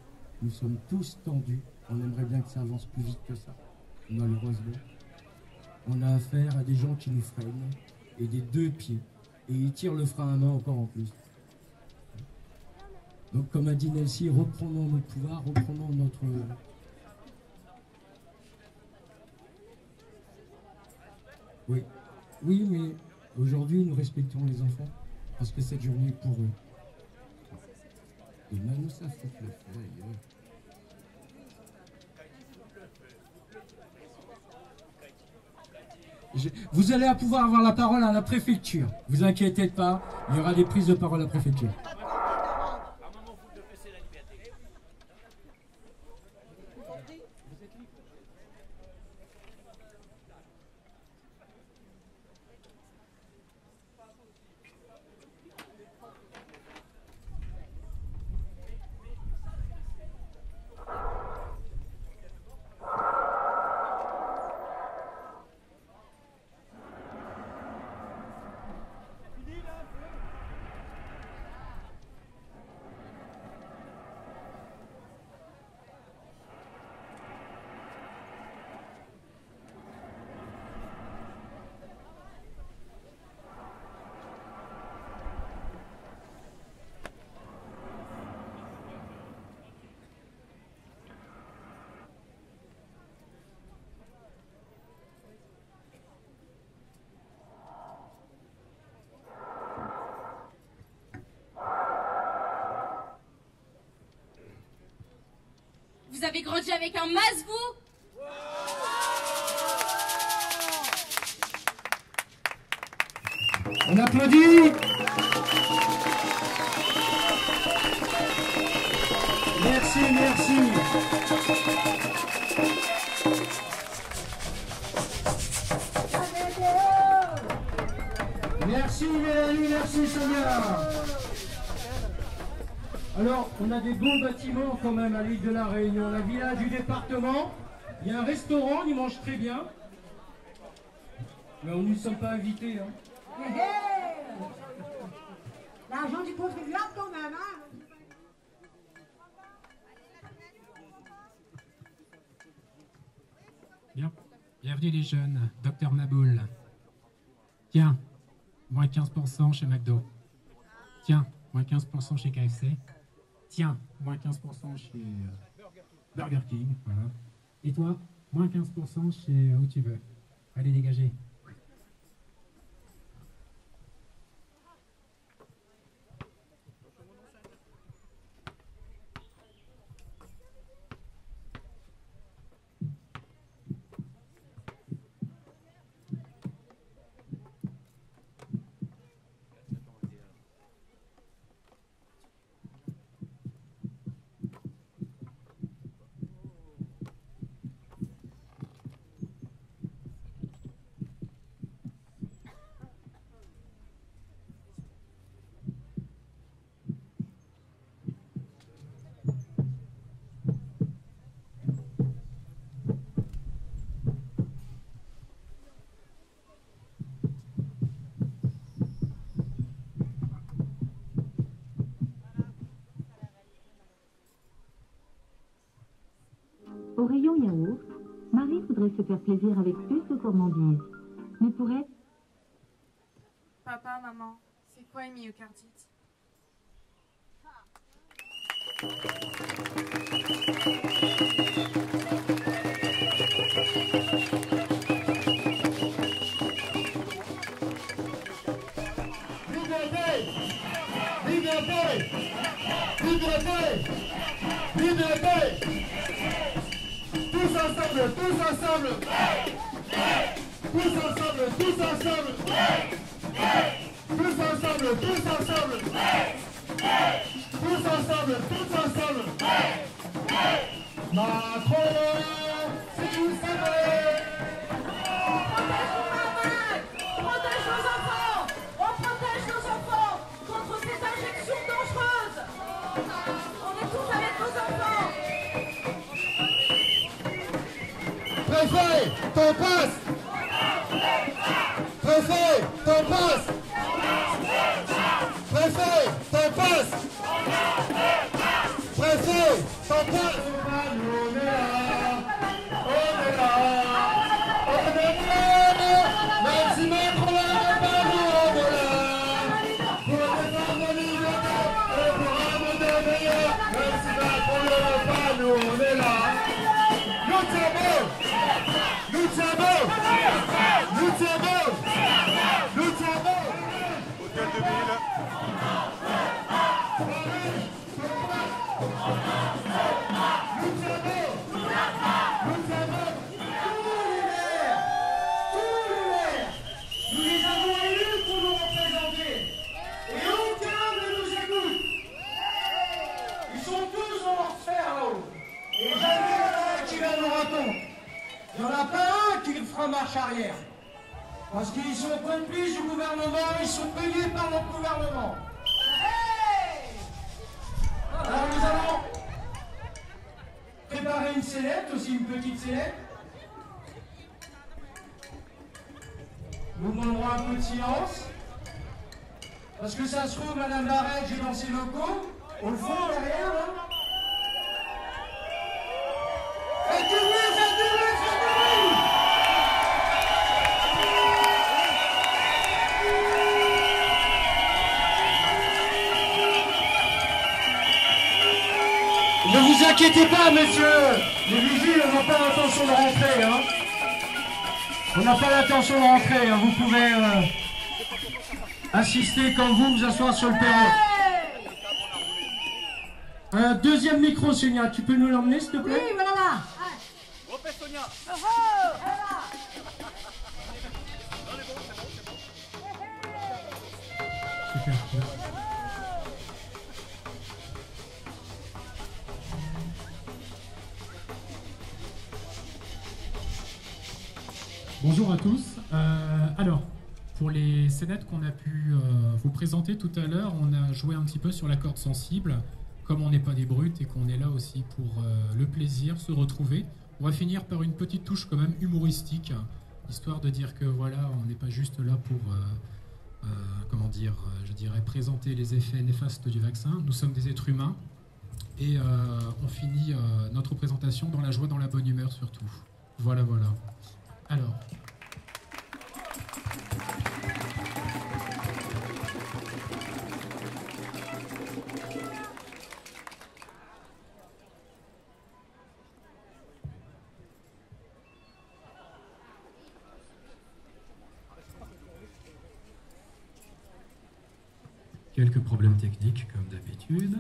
Nous sommes tous tendus. On aimerait bien que ça avance plus vite que ça. Malheureusement, on a affaire à des gens qui nous freinent et des deux pieds. Et ils tirent le frein à main encore en plus. Donc comme a dit Nancy, reprenons notre pouvoir, reprenons notre... Oui, oui, mais aujourd'hui nous respectons les enfants parce que cette journée est pour eux. Et même ça faut le faire. Vous allez pouvoir avoir la parole à la préfecture. Vous inquiétez pas, il y aura des prises de parole à la préfecture. Vous avez grandi avec un masque, vous? On applaudit. Merci, merci. Merci Mélanie, merci Sonia. Alors, on a des bons bâtiments quand même à l'île de la Réunion. La villa du département, il y a un restaurant, on y mange très bien. Mais on ne nous sommes pas invités. Hein. L'argent du contribuable quand même, hein. Bien. Bienvenue les jeunes, Docteur Maboul. Tiens, moins 15% chez McDo. Tiens, moins 15% chez KFC. Tiens, moins 15% chez Burger King. Voilà. Et toi, Moins 15% chez où tu veux. Allez, dégagez. Au rayon yaourt, Marie voudrait se faire plaisir avec plus de gourmandise. Mais pour elle... Papa, maman, c'est quoi une myocardite? Liberté! Liberté! Liberté! Liberté! Tous ensemble, tous ensemble! Tous ensemble, tous ensemble! Tous ensemble, tous ensemble! Tous ensemble, tous ensemble! Macron, si vous savez! Protège nos enfants! On protège nos enfants contre ces injections dangereuses! On est tous avec nos enfants! Préfet, ton passe! Préfet, ton passe! Préfet, ton passe! Préfet, ton passe! On est là! On est là! On est là! Même si Macron n'est pas nous, on est là! Pour défendre nos libertés et pour un monde meilleur! Même si Macron n'est pas nous, on est là! Nous tiens Nous tiens bon! Nous tiens bon! Nous tiens bon! Hôtel de Ville. Nous les avons élus pour nous représenter. Et aucun ne nous écoute. Ils sont tous dans leur sphère là-haut. Et jamais il y en a qui va nous raconter. Il n'y en a pas un qui fera marche arrière. Parce qu'ils sont complices du gouvernement, ils sont payés par notre gouvernement. Alors nous allons préparer une sellette, aussi une petite sellette. Nous demanderons un peu de silence. Parce que ça se trouve, Madame Barrette, j'ai dans ses locaux, au fond, derrière, là. Faites du bruit, faites du bruit, faites du bruit! Ne vous inquiétez pas, messieurs! Les vigiles n'ont pas l'intention de rentrer, hein? On n'a pas l'intention de rentrer, hein. Vous pouvez assister comme vous asseoir sur le perron. Un deuxième micro, Sonia, tu peux nous l'emmener, s'il te plaît? Oui, voilà là. Repère Sonia. Super. Bonjour à tous. Alors, pour les scénettes qu'on a pu vous présenter tout à l'heure, on a joué un petit peu sur la corde sensible. Comme on n'est pas des brutes et qu'on est là aussi pour le plaisir, se retrouver, on va finir par une petite touche quand même humoristique, histoire de dire que voilà, on n'est pas juste là pour, comment dire, je dirais, présenter les effets néfastes du vaccin. Nous sommes des êtres humains et on finit notre présentation dans la joie, dans la bonne humeur surtout. Voilà, voilà. Alors... quelques problèmes techniques comme d'habitude.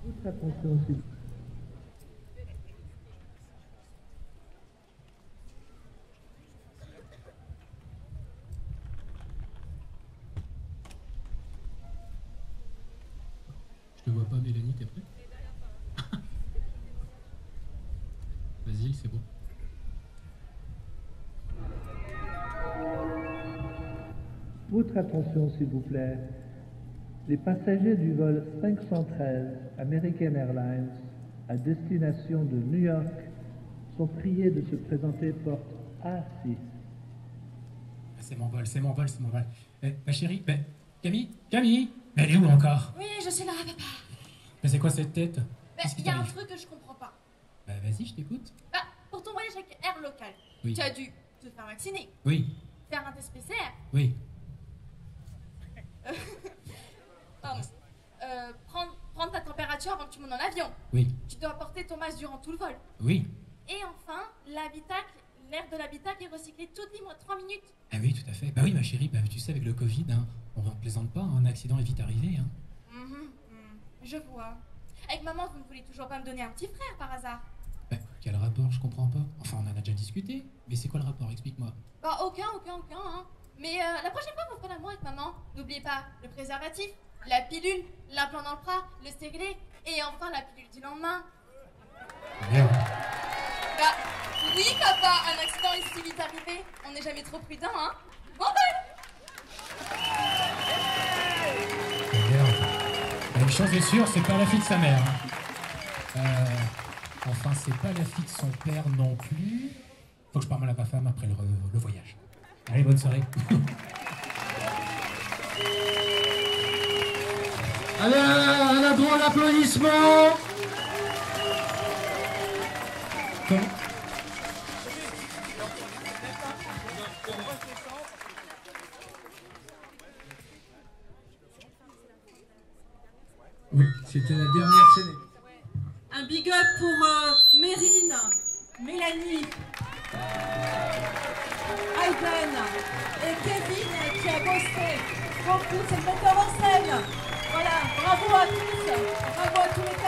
Votre attention, s'il vous plaît. Je te vois pas, Mélanie, t'es prêt? Vas-y, c'est bon. Votre attention, s'il vous plaît. Les passagers du vol 513 American Airlines à destination de New York sont priés de se présenter porte A6. C'est mon vol, c'est mon vol, c'est mon vol. Ma chérie, Camille, elle est où encore? Oui, je suis là, papa. C'est quoi cette tête? Il y a un truc que je comprends pas. Vas-y, je t'écoute. Pour ton voyage avec Air Local, Oui. tu as dû te faire vacciner, Oui, faire un test PCR, oui. pardon, prendre ta température avant que tu montes dans l'avion. Oui. Tu dois porter ton masque durant tout le vol. Oui. Et enfin, l'air de l'habitacle est recyclé toutes les 3 minutes. Ah oui, tout à fait. Bah oui, ma chérie, tu sais, avec le Covid, hein, on ne plaisante pas, un accident est vite arrivé. Hein. Je vois. Avec maman, vous ne voulez toujours pas me donner un petit frère par hasard? Quel rapport? Je comprends pas. Enfin, on en a déjà discuté. Mais c'est quoi le rapport? Explique-moi. Aucun, hein. Mais la prochaine fois que vous ferez l'amour avec maman, n'oubliez pas le préservatif, la pilule, l'implant dans le bras, le stérilet, et enfin la pilule du lendemain. Merde. Oui, papa, un accident est si vite arrivé. On n'est jamais trop prudent, hein. Bon ben. Une chose est sûre, c'est pas la fille de sa mère. Enfin, c'est pas la fille de son père non plus. Faut que je parle à ma femme après le voyage. Allez, bonne soirée. Allez, on a droit à l'applaudissement. Comment? Oui, c'était la dernière scène. Un big up pour Mérine, Mélanie, Aiden et Kevin qui a bossé beaucoup, c'est le metteur en scène. Voilà, bravo à tous, bravo à tous les 4.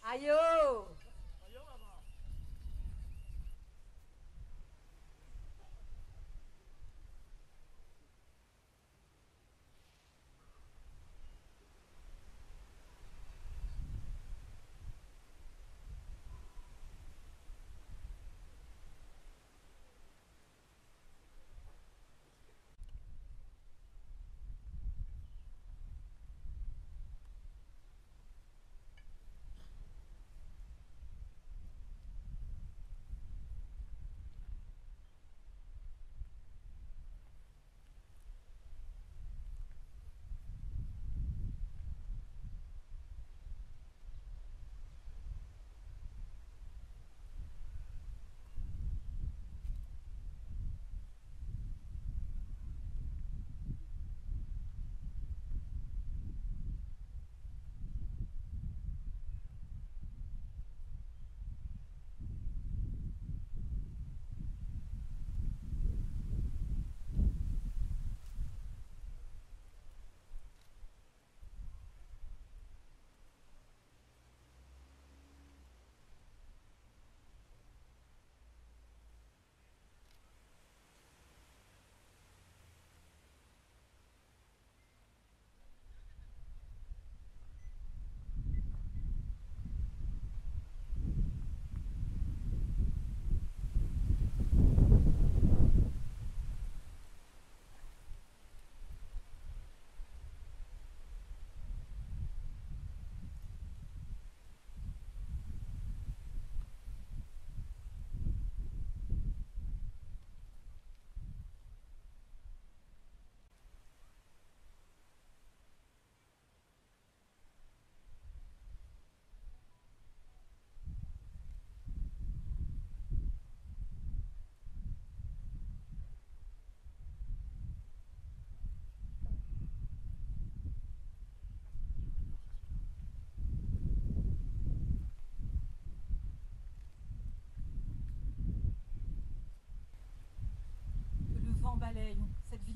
Aïe oh.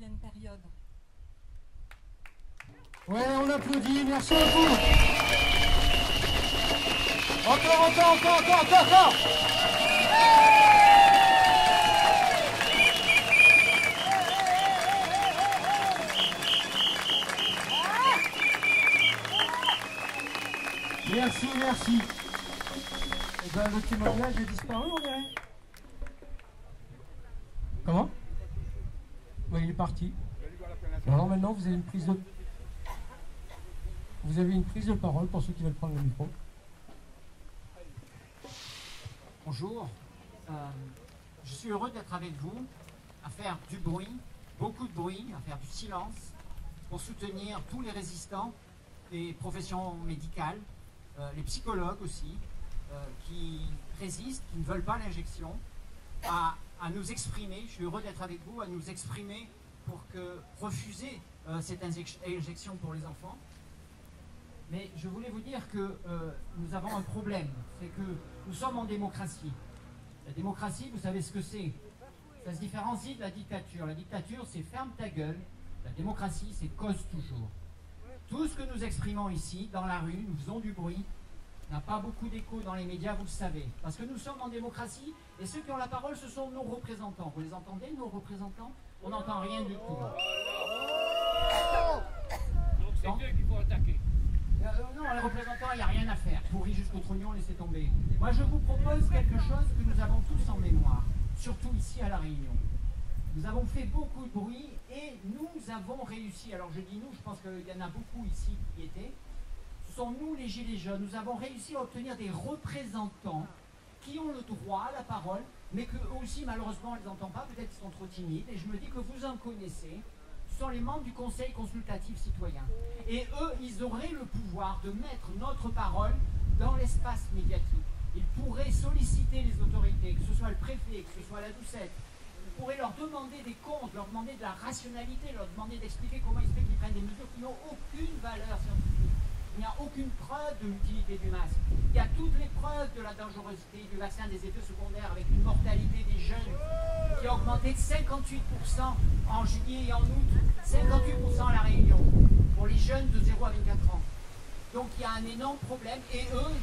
prochaine période. Ouais, on applaudit, merci beaucoup. Encore. Merci. Et ben le témoignage est disparu, on dirait. Comment? Ouais, il est parti. Alors maintenant, vous avez une prise de parole pour ceux qui veulent prendre le micro. Bonjour, je suis heureux d'être avec vous, à faire du bruit, beaucoup de bruit, à faire du silence, pour soutenir tous les résistants, les professions médicales, les psychologues aussi, qui résistent, qui ne veulent pas l'injection, à nous exprimer. Je suis heureux d'être avec vous, à nous exprimer pour refuser cette injection pour les enfants. Mais je voulais vous dire que nous avons un problème, c'est que nous sommes en démocratie. La démocratie, vous savez ce que c'est. Ça se différencie de la dictature. La dictature, c'est ferme ta gueule. La démocratie, c'est cause toujours. Tout ce que nous exprimons ici, dans la rue, nous faisons du bruit, n'a pas beaucoup d'écho dans les médias, vous le savez. Parce que nous sommes en démocratie, et ceux qui ont la parole, ce sont nos représentants. Vous les entendez, nos représentants? On n'entend rien du tout. Donc c'est eux qu'il faut attaquer. Non, les représentants, il n'y a rien à faire. Pourri jusqu'au trognon, laissez tomber. Moi, je vous propose quelque chose que nous avons tous en mémoire, surtout ici à La Réunion. Nous avons fait beaucoup de bruit et nous avons réussi. Alors je dis nous, je pense qu'il y en a beaucoup ici qui y étaient. Ce sont nous, les Gilets jaunes. Nous avons réussi à obtenir des représentants qui ont le droit à la parole, mais qu'eux aussi, malheureusement, on ne les entend pas. Peut-être qu'ils sont trop timides. Et je me dis que vous en connaissez. Ce sont les membres du Conseil consultatif citoyen. Et eux, ils auraient le pouvoir de mettre notre parole dans l'espace médiatique. Ils pourraient solliciter les autorités, que ce soit le préfet, que ce soit la Doucette. Ils pourraient leur demander des comptes, leur demander de la rationalité, leur demander d'expliquer comment il se fait qu'ils prennent des mesures qui n'ont aucune valeur scientifique. Il n'y a aucune preuve de l'utilité du masque. Il y a toutes les preuves de la dangerosité du vaccin, des effets secondaires, avec une mortalité des jeunes qui a augmenté de 58% en juillet et en août, 58% à La Réunion, pour les jeunes de 0 à 24 ans. Donc il y a un énorme problème, et eux,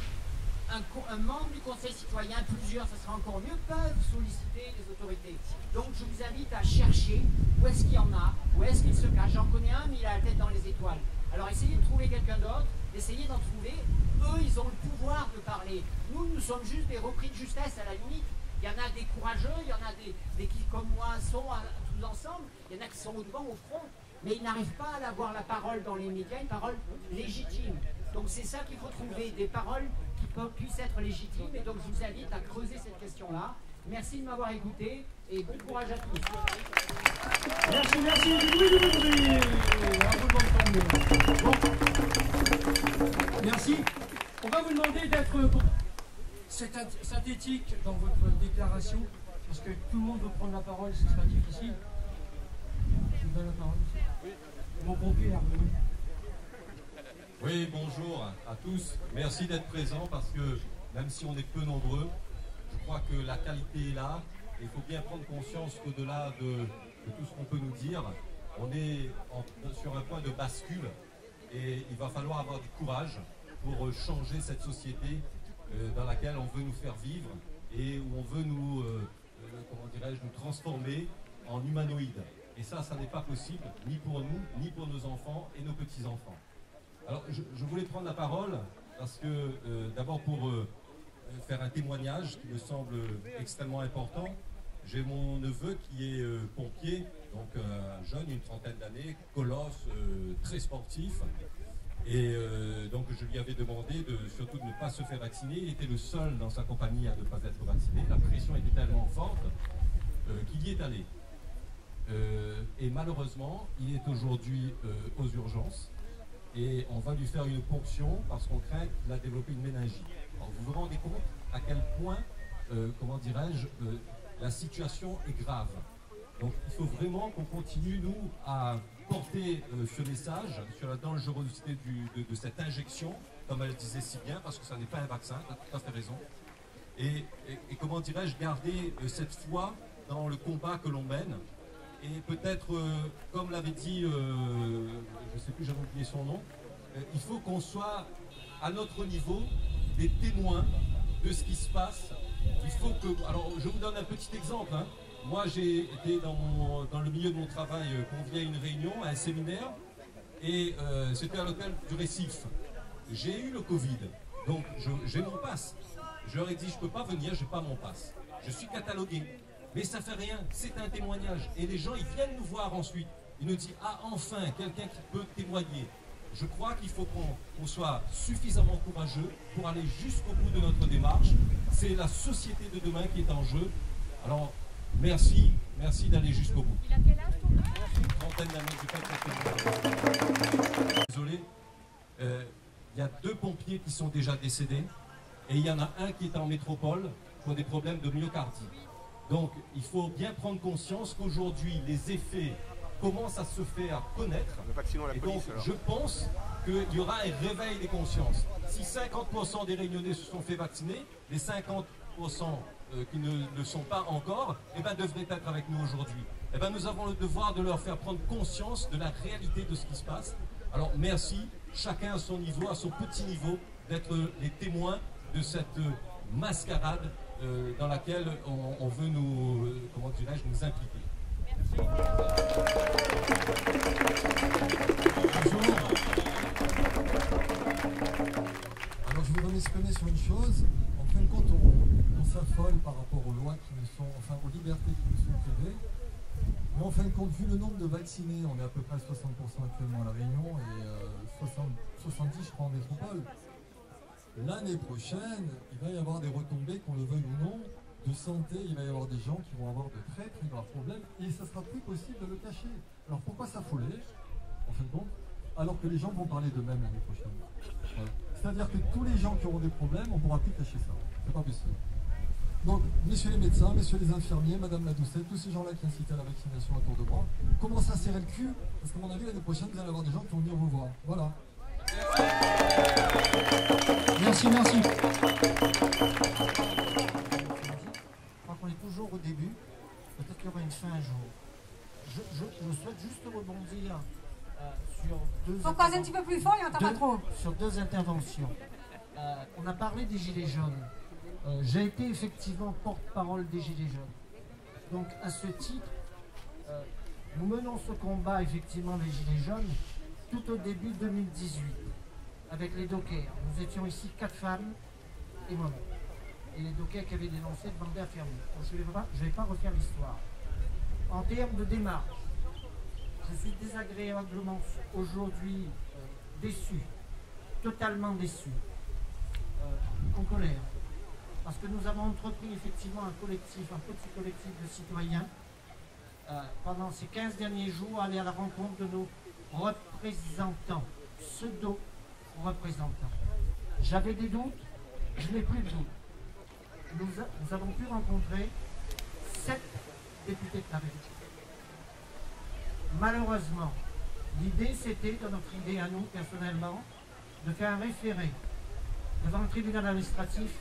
un membre du Conseil citoyen, plusieurs, ça sera encore mieux, peuvent solliciter les autorités. Donc je vous invite à chercher où est-ce qu'il y en a, où est-ce qu'il se cache. J'en connais un, mais il a la tête dans les étoiles. Alors essayez de trouver quelqu'un d'autre, essayez d'en trouver. Eux, ils ont le pouvoir de parler. Nous sommes juste des repris de justesse à la limite. Il y en a des courageux, il y en a des qui, comme moi, sont tous ensemble. Il y en a qui sont au devant, au front. Mais ils n'arrivent pas à avoir la parole dans les médias, une parole légitime. Donc c'est ça qu'il faut trouver, des paroles qui puissent être légitimes. Et donc je vous invite à creuser cette question-là. Merci de m'avoir écouté et bon courage à tous. Merci. Bon. Merci. On va vous demander d'être synthétique dans votre déclaration, parce que tout le monde veut prendre la parole, ce sera difficile. Je vous donne la parole. Mon pompier est revenu. Oui, bonjour à tous. Merci d'être présents, parce que même si on est peu nombreux, je crois que la qualité est là. Et il faut bien prendre conscience qu'au-delà de tout ce qu'on peut nous dire, on est sur un point de bascule, et il va falloir avoir du courage pour changer cette société dans laquelle on veut nous faire vivre et où on veut nous, nous transformer en humanoïdes. Et ça n'est pas possible, ni pour nous, ni pour nos enfants et nos petits-enfants. Alors, je voulais prendre la parole parce que, d'abord pour faire un témoignage qui me semble extrêmement important. J'ai mon neveu qui est pompier, donc un jeune, une trentaine d'années, colosse, très sportif. Et donc je lui avais demandé surtout de ne pas se faire vacciner. Il était le seul dans sa compagnie à ne pas être vacciné. La pression était tellement forte qu'il y est allé. Et malheureusement, il est aujourd'hui aux urgences. Et on va lui faire une ponction parce qu'on craint qu'il a développé une méningite. Alors, vous vous rendez compte à quel point, la situation est grave. Donc il faut vraiment qu'on continue, nous, à porter ce message sur la dangerosité de cette injection, comme elle disait si bien, parce que ça n'est pas un vaccin, tu as tout à fait raison. Et garder cette foi dans le combat que l'on mène, Et peut-être, comme l'avait dit, je ne sais plus, j'avais oublié son nom, il faut qu'on soit à notre niveau des témoins de ce qui se passe. Il faut que... Alors, je vous donne un petit exemple. Hein. Moi, j'ai été dans le milieu de mon travail convié à une réunion, à un séminaire, et c'était à l'hôtel du Récif. J'ai eu le Covid, donc j'ai mon passe. Je leur ai dit, je ne peux pas venir, je n'ai pas mon passe. Je suis catalogué. Mais ça ne fait rien, c'est un témoignage. Et les gens, ils viennent nous voir ensuite. Ils nous disent, ah, enfin, quelqu'un qui peut témoigner. Je crois qu'il faut qu'on soit suffisamment courageux pour aller jusqu'au bout de notre démarche. C'est la société de demain qui est en jeu. Alors, merci d'aller jusqu'au bout. Il a quel âge ton père ? Une trentaine d'années, désolé. Il y a 2 pompiers qui sont déjà décédés et il y en a un qui est en métropole pour des problèmes de myocardie. Donc, il faut bien prendre conscience qu'aujourd'hui, les effets commencent à se faire connaître. Et donc, je pense qu'il y aura un réveil des consciences. Si 50% des Réunionnais se sont fait vacciner, les 50% qui ne le sont pas encore, eh ben, devraient être avec nous aujourd'hui. Eh ben, nous avons le devoir de leur faire prendre conscience de la réalité de ce qui se passe. Alors, merci, chacun à son niveau, à son petit niveau, d'être les témoins de cette mascarade dans laquelle on veut nous, comment dirais-je, nous impliquer. Bonjour. Alors je voudrais m'exprimer sur une chose. En fin de compte, on s'affole par rapport aux lois qui nous sont, enfin aux libertés qui nous sont privées. Mais en fin de compte, vu le nombre de vaccinés, on est à peu près 60% actuellement à La Réunion et 70 je crois en métropole. L'année prochaine, il va y avoir des retombées, qu'on le veuille ou non, de santé. Il va y avoir des gens qui vont avoir de très très graves problèmes et ça sera plus possible de le cacher. Alors pourquoi s'affoler, en fin de compte, alors que les gens vont parler d'eux-mêmes l'année prochaine. Voilà. C'est-à-dire que tous les gens qui auront des problèmes, on ne pourra plus cacher ça. C'est pas possible. Donc, messieurs les médecins, messieurs les infirmiers, madame la Doucette, tous ces gens-là qui incitent à la vaccination à tour de bras, commencez à serrer le cul, parce qu'à mon avis, l'année prochaine, vous allez avoir des gens qui vont venir vous voir. Voilà. Merci, merci. Je crois qu'on est toujours au début. Peut-être qu'il y aura une fin un jour. Je souhaite juste rebondir sur deux... Faut causer un petit peu plus fort, il n'y entend pas trop. Sur 2 interventions. On a parlé des Gilets jaunes. J'ai été effectivement porte-parole des Gilets jaunes. Donc à ce titre, nous menons ce combat effectivement des Gilets jaunes tout au début 2018 avec les dockers. Nous étions ici 4 femmes et moi-même. Et les dockers qui avaient dénoncé demandaient à fermer. Donc, je ne vais pas refaire l'histoire. En termes de démarche, je suis désagréablement aujourd'hui déçu, totalement déçu, en colère. Parce que nous avons entrepris effectivement un petit collectif de citoyens pendant ces 15 derniers jours, aller à la rencontre de nos représentants, pseudo-représentants. J'avais des doutes, je n'ai plus de doutes. Nous avons pu rencontrer 7 députés de la République. Malheureusement, l'idée c'était, de notre idée à nous personnellement, de faire un référé devant le tribunal administratif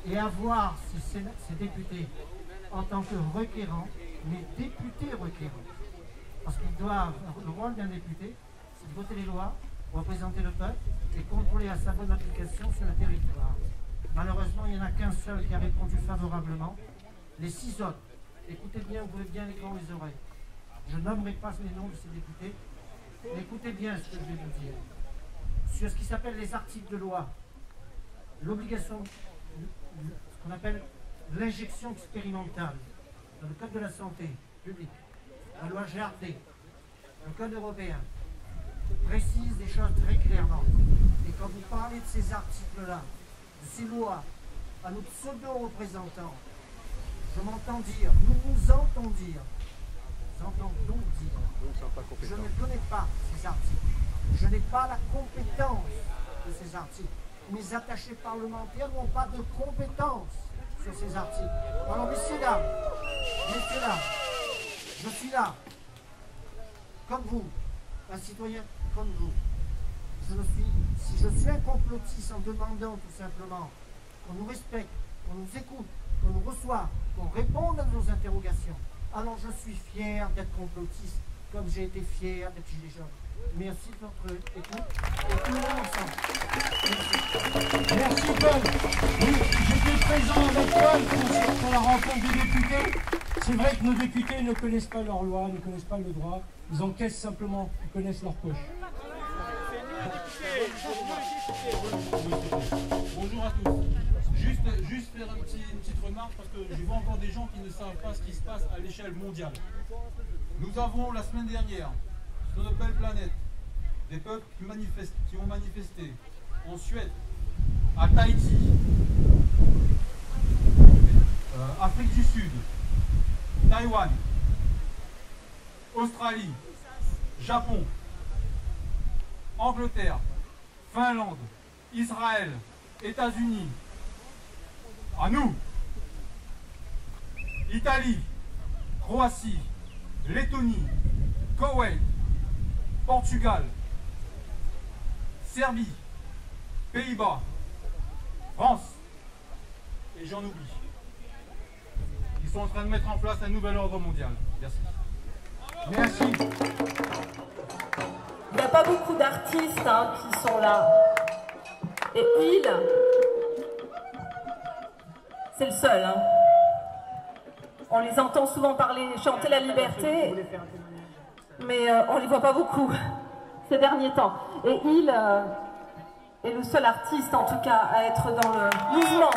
et avoir ces députés en tant que requérants, mais députés requérants. Parce qu'ils doivent, le rôle d'un député, c'est de voter les lois, représenter le peuple et contrôler à sa bonne application sur le territoire. Malheureusement, il n'y en a qu'un seul qui a répondu favorablement. Les 6 autres, écoutez bien, ouvrez bien les grands les oreilles. Je nommerai pas les noms de ces députés, mais écoutez bien ce que je vais vous dire. Sur ce qui s'appelle les articles de loi, l'obligation, ce qu'on appelle l'injection expérimentale, dans le code de la santé publique, la loi GRD, le code européen, précise des choses très clairement. Et quand vous parlez de ces articles-là, de ces lois, à nos pseudo-représentants, je m'entends dire, nous nous entendons dire, je ne connais pas ces articles, je n'ai pas la compétence de ces articles. Mes attachés parlementaires n'ont pas de compétence sur ces articles. Alors messieurs, dames, je suis là, comme vous, un citoyen comme vous. Si je suis un complotiste en demandant tout simplement qu'on nous respecte, qu'on nous écoute, qu'on nous reçoive, qu'on réponde à nos interrogations, Alors je suis fier d'être complotiste, comme j'ai été fier d'être gilet jaune. Merci de votre écoute et tout le monde ensemble. Merci Paul. Oui, j'étais présent avec Paul pour la rencontre des députés. C'est vrai que nos députés ne connaissent pas leurs lois, ne connaissent pas le droit. Ils encaissent simplement, ils connaissent leur poche. Bonjour à tous. Juste faire une petite remarque parce que je vois encore des gens qui ne savent pas ce qui se passe à l'échelle mondiale. Nous avons la semaine dernière sur notre belle planète des peuples qui ont manifesté en Suède, à Tahiti, Afrique du Sud, Taïwan, Australie, Japon, Angleterre, Finlande, Israël, États-Unis, à nous, Italie, Croatie, Lettonie, Koweït, Portugal, Serbie, Pays-Bas, France, et j'en oublie. Ils sont en train de mettre en place un nouvel ordre mondial. Merci. Merci. Il n'y a pas beaucoup d'artistes qui sont là. Et il, c'est le seul. On les entend souvent parler, chanter la liberté, mais on ne les voit pas beaucoup ces derniers temps. Et il est le seul artiste, en tout cas, à être dans le mouvement.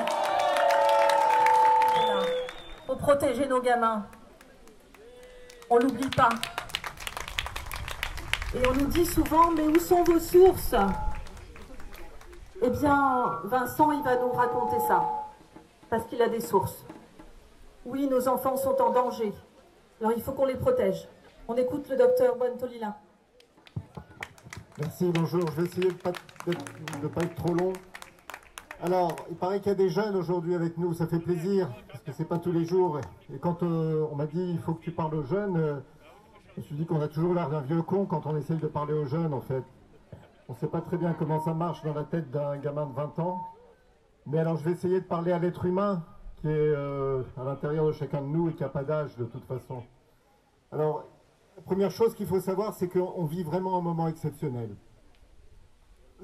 Pour protéger nos gamins. On ne l'oublie pas. Et on nous dit souvent, mais où sont vos sources? Eh bien, Vincent, il va nous raconter ça. Parce qu'il a des sources. Oui, nos enfants sont en danger. Alors il faut qu'on les protège. On écoute le docteur Bontolila. Merci, bonjour. Je vais essayer de ne pas être trop long. Alors, il paraît qu'il y a des jeunes aujourd'hui avec nous. Ça fait plaisir, parce que c'est pas tous les jours. Et quand on m'a dit, il faut que tu parles aux jeunes, je me suis dit qu'on a toujours l'air d'un vieux con quand on essaye de parler aux jeunes, en fait. On ne sait pas très bien comment ça marche dans la tête d'un gamin de 20 ans. Mais alors, je vais essayer de parler à l'être humain qui est à l'intérieur de chacun de nous et qui n'a pas d'âge, de toute façon. Alors, la première chose qu'il faut savoir, c'est qu'on vit vraiment un moment exceptionnel.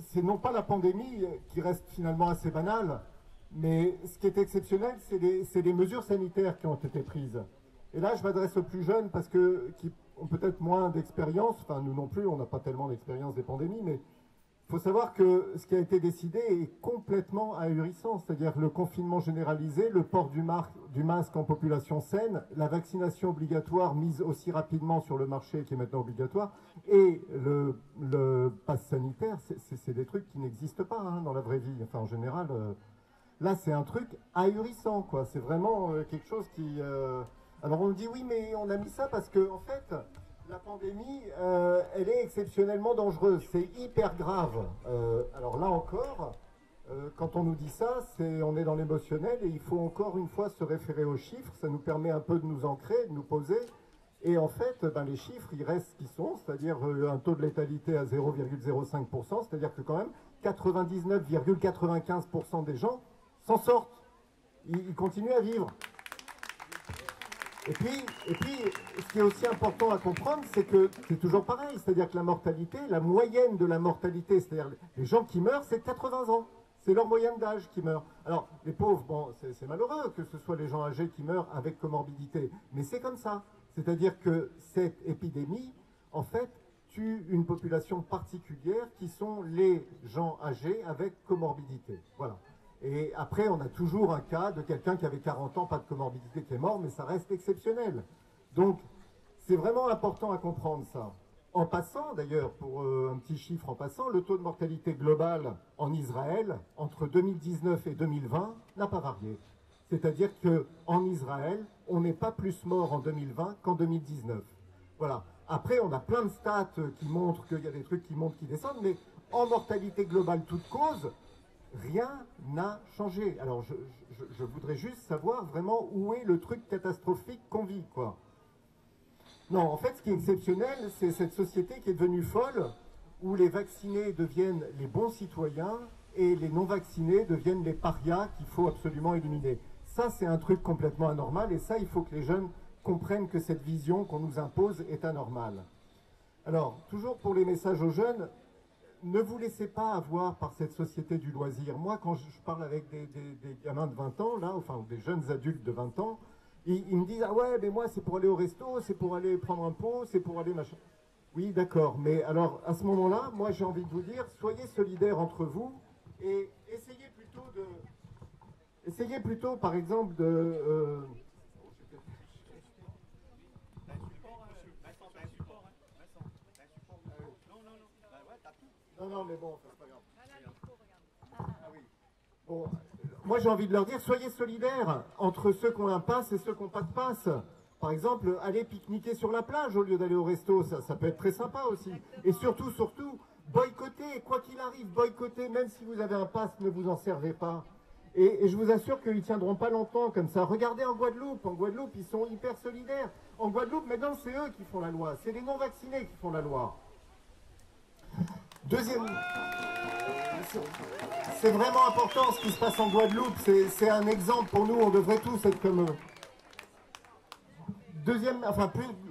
C'est non pas la pandémie qui reste finalement assez banale, mais ce qui est exceptionnel, c'est les mesures sanitaires qui ont été prises. Et là, je m'adresse aux plus jeunes parce que qui ont peut-être moins d'expérience, enfin nous non plus, on n'a pas tellement d'expérience des pandémies, mais il faut savoir que ce qui a été décidé est complètement ahurissant, c'est-à-dire le confinement généralisé, le port du masque en population saine, la vaccination obligatoire mise aussi rapidement sur le marché qui est maintenant obligatoire, et le pass sanitaire, c'est des trucs qui n'existent pas dans la vraie vie. Enfin, en général, là, c'est un truc ahurissant, quoi. C'est vraiment quelque chose qui... Alors on me dit, oui, mais on a mis ça parce que, en fait... La pandémie, elle est exceptionnellement dangereuse, c'est hyper grave. Alors là encore, quand on nous dit ça, on est dans l'émotionnel et il faut encore une fois se référer aux chiffres, ça nous permet un peu de nous ancrer, de nous poser. Et en fait, les chiffres, ils restent ce qu'ils sont, c'est-à-dire un taux de létalité à 0,05%, c'est-à-dire que quand même 99,95% des gens s'en sortent. Ils continuent à vivre. Et puis, ce qui est aussi important à comprendre, c'est que c'est toujours pareil, c'est-à-dire que la mortalité, la moyenne de la mortalité, c'est-à-dire les gens qui meurent, c'est 80 ans. C'est leur moyenne d'âge qui meurt. Alors, les pauvres, bon, c'est malheureux que ce soit les gens âgés qui meurent avec comorbidité, mais c'est comme ça. C'est-à-dire que cette épidémie, en fait, tue une population particulière qui sont les gens âgés avec comorbidité. Voilà. Et après, on a toujours un cas de quelqu'un qui avait 40 ans, pas de comorbidité, qui est mort, mais ça reste exceptionnel. Donc, c'est vraiment important à comprendre ça. En passant, d'ailleurs, pour un petit chiffre en passant, le taux de mortalité global en Israël, entre 2019 et 2020, n'a pas varié. C'est-à-dire qu'en Israël, on n'est pas plus mort en 2020 qu'en 2019. Voilà. Après, on a plein de stats qui montrent qu'il y a des trucs qui montent, qui descendent, mais en mortalité globale, toute cause, rien n'a changé. Alors, je voudrais juste savoir vraiment où est le truc catastrophique qu'on vit, quoi. Non, en fait, ce qui est exceptionnel, c'est cette société qui est devenue folle, où les vaccinés deviennent les bons citoyens et les non-vaccinés deviennent les parias qu'il faut absolument éliminer. Ça, c'est un truc complètement anormal et ça, il faut que les jeunes comprennent que cette vision qu'on nous impose est anormale. Alors, toujours pour les messages aux jeunes, ne vous laissez pas avoir par cette société du loisir. Moi, quand je parle avec des gamins de 20 ans, là, enfin, des jeunes adultes de 20 ans, ils me disent « Ah ouais, mais moi, c'est pour aller au resto, c'est pour aller prendre un pot, c'est pour aller machin. » Oui, d'accord, mais alors, à ce moment-là, moi, j'ai envie de vous dire, soyez solidaires entre vous et essayez plutôt, par exemple, de... Non, mais bon, c'est pas grave. Ah oui. Bon, moi j'ai envie de leur dire, soyez solidaires entre ceux qui ont un pass et ceux qui n'ont pas de pass. Par exemple, allez pique-niquer sur la plage au lieu d'aller au resto, ça peut être très sympa aussi. Et surtout, boycottez, quoi qu'il arrive, boycottez, même si vous avez un pass, ne vous en servez pas. Et je vous assure qu'ils ne tiendront pas longtemps comme ça. Regardez en Guadeloupe, ils sont hyper solidaires. En Guadeloupe, maintenant, c'est eux qui font la loi, c'est les non-vaccinés qui font la loi. Deuxième, c'est vraiment important ce qui se passe en Guadeloupe, c'est un exemple pour nous, on devrait tous être comme eux.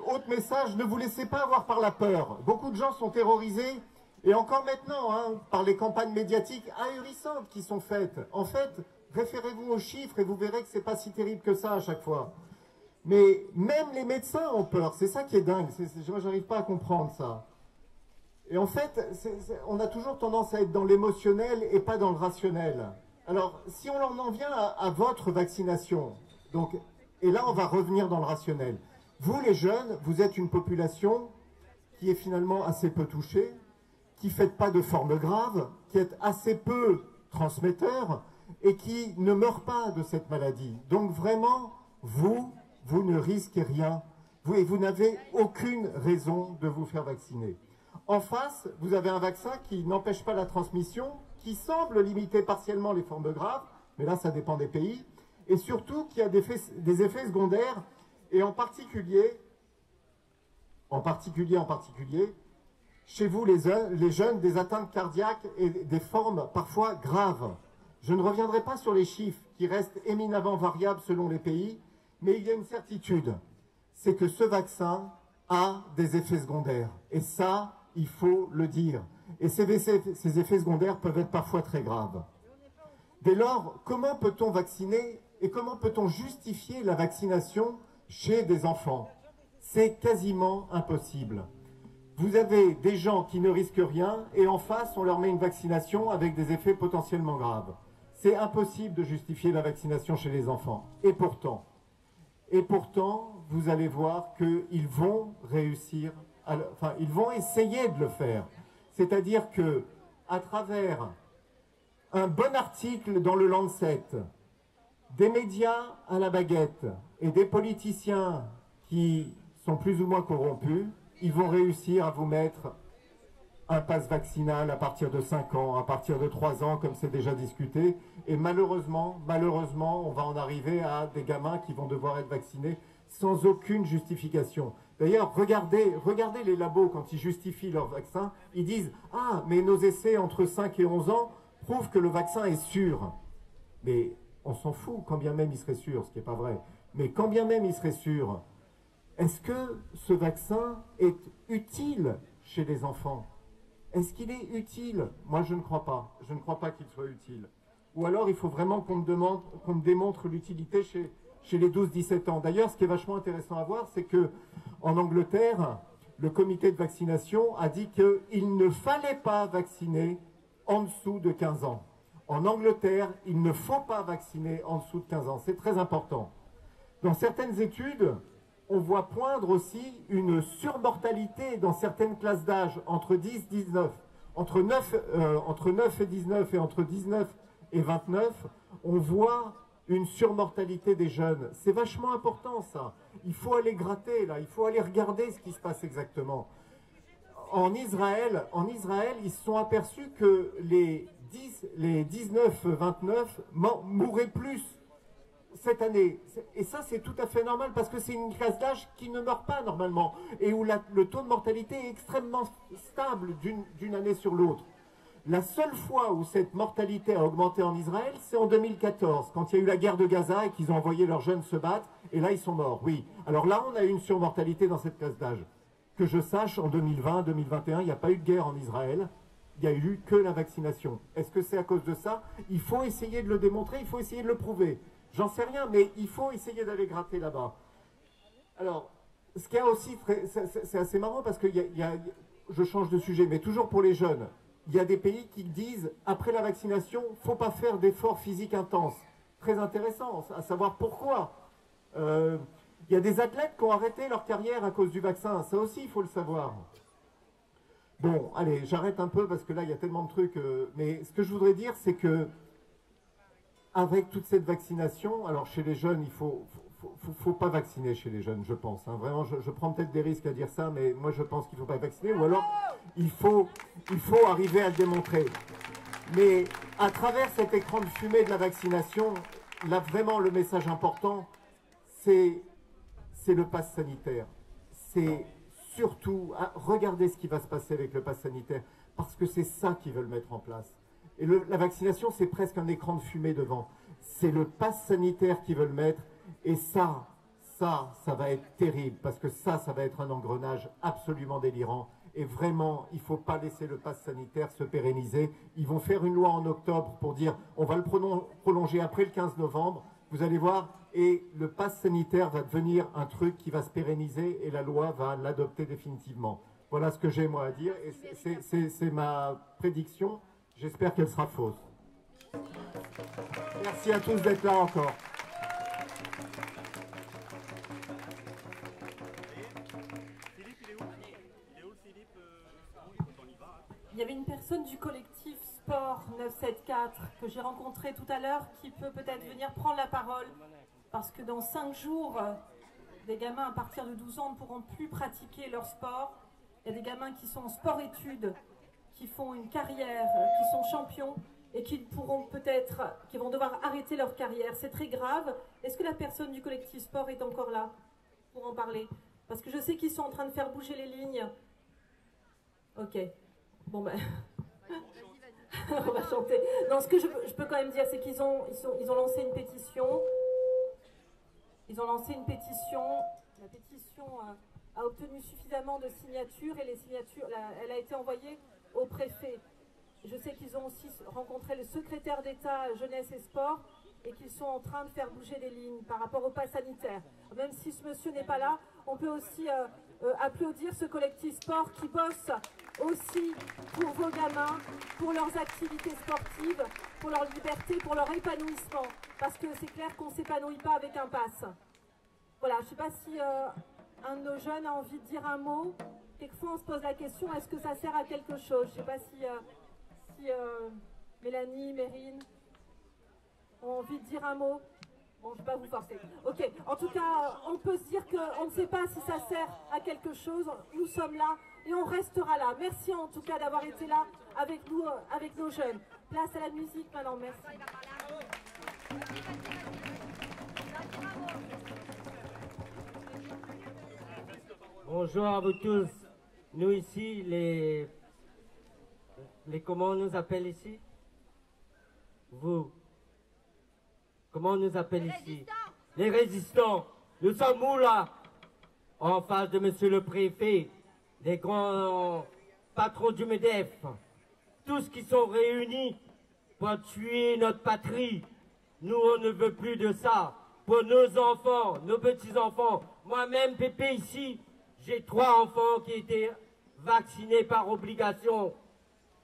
Autre message, ne vous laissez pas avoir par la peur. Beaucoup de gens sont terrorisés, et encore maintenant, par les campagnes médiatiques ahurissantes qui sont faites. En fait, référez-vous aux chiffres et vous verrez que c'est pas si terrible que ça à chaque fois. Mais même les médecins ont peur, c'est ça qui est dingue, moi j'arrive pas à comprendre ça. Et en fait, on a toujours tendance à être dans l'émotionnel et pas dans le rationnel. Alors, si on en vient à votre vaccination, et là on va revenir dans le rationnel. Vous les jeunes, vous êtes une population qui est finalement assez peu touchée, qui ne faites pas de formes graves, qui êtes assez peu transmetteurs et qui ne meurt pas de cette maladie. Donc vraiment, vous ne risquez rien. Vous n'avez aucune raison de vous faire vacciner. En face, vous avez un vaccin qui n'empêche pas la transmission, qui semble limiter partiellement les formes graves, mais là ça dépend des pays, et surtout qui a des effets secondaires, et en particulier, chez vous les jeunes, des atteintes cardiaques et des formes parfois graves. Je ne reviendrai pas sur les chiffres qui restent éminemment variables selon les pays, mais il y a une certitude, c'est que ce vaccin a des effets secondaires, et ça, il faut le dire. Et ces effets secondaires peuvent être parfois très graves. Dès lors, comment peut-on vacciner et comment peut-on justifier la vaccination chez des enfants? C'est quasiment impossible. Vous avez des gens qui ne risquent rien et en face, on leur met une vaccination avec des effets potentiellement graves. C'est impossible de justifier la vaccination chez les enfants. Et pourtant, vous allez voir qu'ils vont réussir, ils vont essayer de le faire. C'est-à-dire que, à travers un bon article dans le Lancet, des médias à la baguette et des politiciens qui sont plus ou moins corrompus, ils vont réussir à vous mettre un pass vaccinal à partir de 5 ans, à partir de 3 ans, comme c'est déjà discuté. Et malheureusement, on va en arriver à des gamins qui vont devoir être vaccinés sans aucune justification. D'ailleurs, regardez les labos quand ils justifient leur vaccin, ils disent « Ah, mais nos essais entre 5 et 11 ans prouvent que le vaccin est sûr. » Mais on s'en fout, quand bien même il serait sûr, ce qui n'est pas vrai. Mais quand bien même il serait sûr, est-ce que ce vaccin est utile chez les enfants? Est-ce qu'il est utile? Moi, je ne crois pas. Je ne crois pas qu'il soit utile. Ou alors, il faut vraiment qu'on me démontre l'utilité chez les 12-17 ans. D'ailleurs, ce qui est vachement intéressant à voir, c'est que en Angleterre, le comité de vaccination a dit qu'il ne fallait pas vacciner en dessous de 15 ans. En Angleterre, il ne faut pas vacciner en dessous de 15 ans. C'est très important. Dans certaines études, on voit poindre aussi une surmortalité dans certaines classes d'âge entre 10 et 19. Entre 9 et 19 et entre 19 et 29, on voit une surmortalité des jeunes. C'est vachement important ça. Il faut aller gratter là, il faut aller regarder ce qui se passe exactement. En Israël, ils se sont aperçus que les 19-29 mourraient plus cette année. Et ça, c'est tout à fait normal parce que c'est une classe d'âge qui ne meurt pas normalement et où le taux de mortalité est extrêmement stable d'une année sur l'autre. La seule fois où cette mortalité a augmenté en Israël, c'est en 2014, quand il y a eu la guerre de Gaza et qu'ils ont envoyé leurs jeunes se battre, et là ils sont morts, oui. Alors là, on a eu une surmortalité dans cette classe d'âge. Que je sache, en 2020, 2021, il n'y a pas eu de guerre en Israël, il n'y a eu que la vaccination. Est-ce que c'est à cause de ça? Il faut essayer de le démontrer, il faut essayer de le prouver. J'en sais rien, mais il faut essayer d'aller gratter là-bas. Alors, ce qu'il y a aussi, c'est assez marrant parce que je change de sujet, mais toujours pour les jeunes, il y a des pays qui disent, après la vaccination, il ne faut pas faire d'efforts physiques intenses. Très intéressant, à savoir pourquoi. Il y a des athlètes qui ont arrêté leur carrière à cause du vaccin, ça aussi, il faut le savoir. Bon, allez, j'arrête un peu parce que là, il y a tellement de trucs. Mais ce que je voudrais dire, c'est que avec toute cette vaccination, alors chez les jeunes, il faut pas vacciner chez les jeunes, je pense. Hein. Vraiment, je prends peut-être des risques à dire ça, mais moi, je pense qu'il ne faut pas vacciner. Ou alors, il faut arriver à le démontrer. Mais à travers cet écran de fumée de la vaccination, là, vraiment, le message important, c'est le pass sanitaire. C'est surtout, regardez ce qui va se passer avec le pass sanitaire, parce que c'est ça qu'ils veulent mettre en place. Et la vaccination, c'est presque un écran de fumée devant. C'est le pass sanitaire qu'ils veulent mettre, et ça va être terrible, parce que ça va être un engrenage absolument délirant. Et vraiment, il ne faut pas laisser le pass sanitaire se pérenniser. Ils vont faire une loi en octobre pour dire, on va le prolonger après le 15 novembre. Vous allez voir, et le pass sanitaire va devenir un truc qui va se pérenniser et la loi va l'adopter définitivement. Voilà ce que j'ai moi à dire et c'est ma prédiction. J'espère qu'elle sera fausse. Merci à tous d'être là encore. Il y avait une personne du collectif Sport 974 que j'ai rencontré tout à l'heure qui peut peut-être venir prendre la parole parce que dans 5 jours, des gamins à partir de 12 ans ne pourront plus pratiquer leur sport. Il y a des gamins qui sont en sport-études, qui font une carrière, qui sont champions et qui pourront peut-être, qui vont devoir arrêter leur carrière. C'est très grave. Est-ce que la personne du collectif Sport est encore là pour en parler? Parce que je sais qu'ils sont en train de faire bouger les lignes. Ok. Bon ben, on va chanter. Non, ce que je peux quand même dire, c'est qu'ils ont lancé une pétition. Ils ont lancé une pétition. La pétition a obtenu suffisamment de signatures et les signatures, elle a été envoyée au préfet. Je sais qu'ils ont aussi rencontré le secrétaire d'État Jeunesse et Sport et qu'ils sont en train de faire bouger les lignes par rapport au pass sanitaire. Même si ce monsieur n'est pas là, on peut aussi applaudir ce collectif sport qui bosse aussi pour vos gamins, pour leurs activités sportives, pour leur liberté, pour leur épanouissement. Parce que c'est clair qu'on ne s'épanouit pas avec un pass. Voilà, je ne sais pas si un de nos jeunes a envie de dire un mot. Quelquefois on se pose la question, est-ce que ça sert à quelque chose? Je ne sais pas si Mélanie, Mérine ont envie de dire un mot. Bon, je ne vais pas vous forcer. Ok, en tout cas, on peut se dire qu'on ne sait pas si ça sert à quelque chose. Nous sommes là et on restera là. Merci en tout cas d'avoir été là avec nous, avec nos jeunes. Place à la musique maintenant, merci. Bonjour à vous tous. Nous ici, les comment on nous appelle ici? Vous. Comment on nous appelle ici? Les résistants. Nous sommes où là? En face de monsieur le préfet, les grands patrons du MEDEF, tous qui sont réunis pour tuer notre patrie. Nous, on ne veut plus de ça. Pour nos enfants, nos petits-enfants. Moi-même, Pépé, ici, j'ai 3 enfants qui étaient vaccinés par obligation.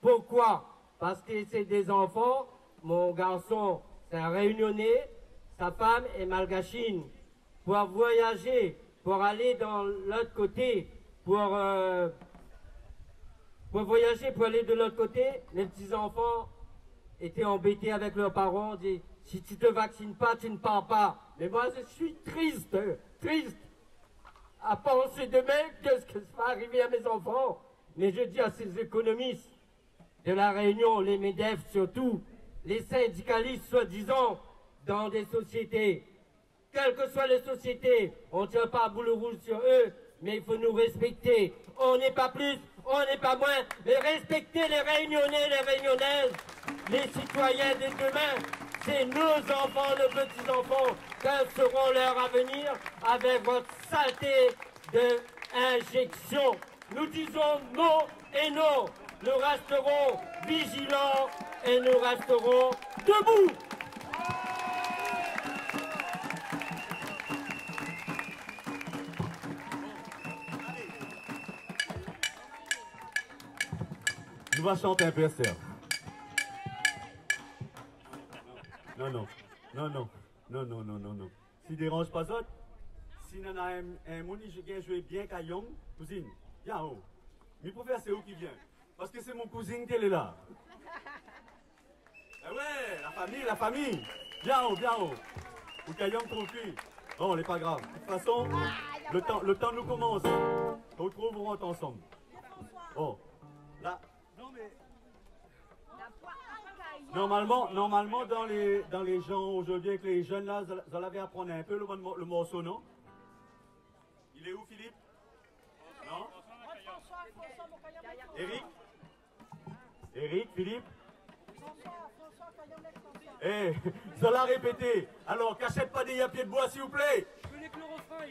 Pourquoi? Parce que c'est des enfants, mon garçon, c'est un réunionnais, sa femme est malgachine. Pour voyager, pour aller dans l'autre côté, pour voyager, pour aller de l'autre côté, les petits-enfants étaient embêtés avec leurs parents, dit si tu te vaccines pas, tu ne pars pas. Mais moi, je suis triste à penser demain qu'est-ce que ça va arriver à mes enfants. Mais je dis à ces économistes de la Réunion, les MEDEF surtout, les syndicalistes soi-disant dans des sociétés, quelles que soient les sociétés, on ne tient pas à boule rouge sur eux, mais il faut nous respecter. On n'est pas plus, on n'est pas moins, et respectez les Réunionnais, les Réunionnaises, les citoyens de demain. C'est nos enfants, nos petits-enfants, que seront leur avenir avec votre saleté d'injection. Nous disons non et non. Nous resterons vigilants et nous resterons debout. On va chanter un peu, Esther. Non, non, non, non, non, non, non, non, non. Si dérange pas autre, si nous avons un moni, je viens jouer bien Kayong, cousine, viens haut. Mais pour faire, c'est où qui vient? Parce que c'est mon cousin qui est là. Eh ouais, la famille. Viens haut, viens haut. Ou Kayong confie. Bon, n'est pas grave. De toute façon, le temps nous commence. Retrouverons ensemble. Bon, là. Normalement, dans les gens aujourd'hui, avec les jeunes là, vous allez apprendre un peu le morceau, non? Il est où, Philippe? Non? Eric, Philippe? Eh, vous allez répéter. Alors, cachette pas des pieds de bois, s'il vous plaît. Je connais que le refrain.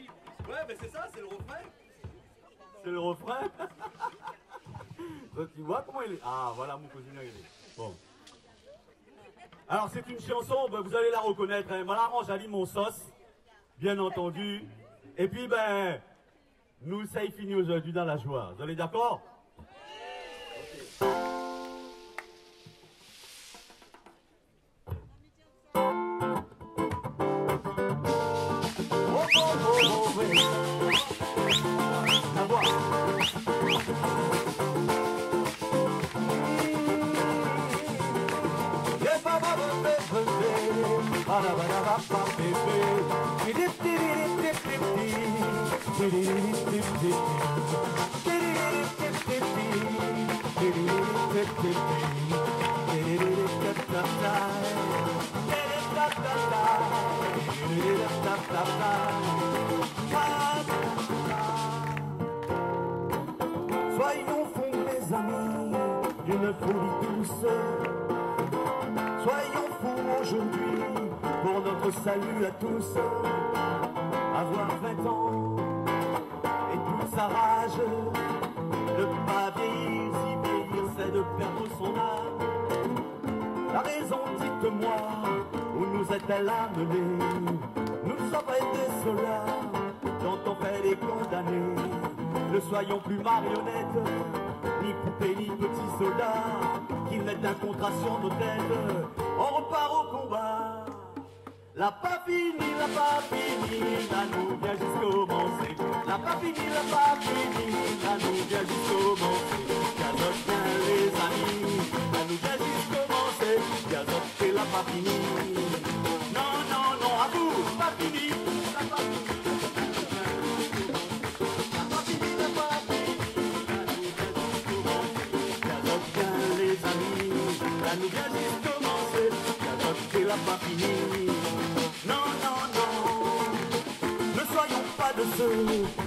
Ouais, mais c'est ça, c'est le refrain. C'est le refrain? Donc, tu vois comment il est? Ah, voilà mon cousin, il est. Bon. Alors c'est une chanson, ben, vous allez la reconnaître, hein. Voilà, j'allie mon sauce, bien entendu. Et puis ben, nous ça y finit aujourd'hui dans la joie. Vous allez d'accord? Soyons fous mes amis d'une folie douce. Soyons fous aujourd'hui pour notre salut à tous. Avoir 20 ans et toute sa rage, ne pas vieillir, si vieillir c'est de perdre son âme. La raison, dites-moi, où nous est-elle amenée? Nous ne sommes pas des soldats dont on fait les condamnés. Ne soyons plus marionnettes, ni poupées, ni petits soldats, qu'ils mettent un contrat sur nos têtes. On repart au combat. La pas fini, la pas fini, la nous vient juste commencer. La pas fini, la pas fini, la nous vient juste commencer. Gazote bien les amis, la nous vient juste commencer. Gazote c'est la pas fini. Non, non, non, à vous, pas fini, la pas fini. La pas fini, la pas fini, la nous vient juste commencer. Gazote bien les amis, la nous vient juste commencer. Gazote c'est la pas fini. Non, non, non, ne soyons pas de ceux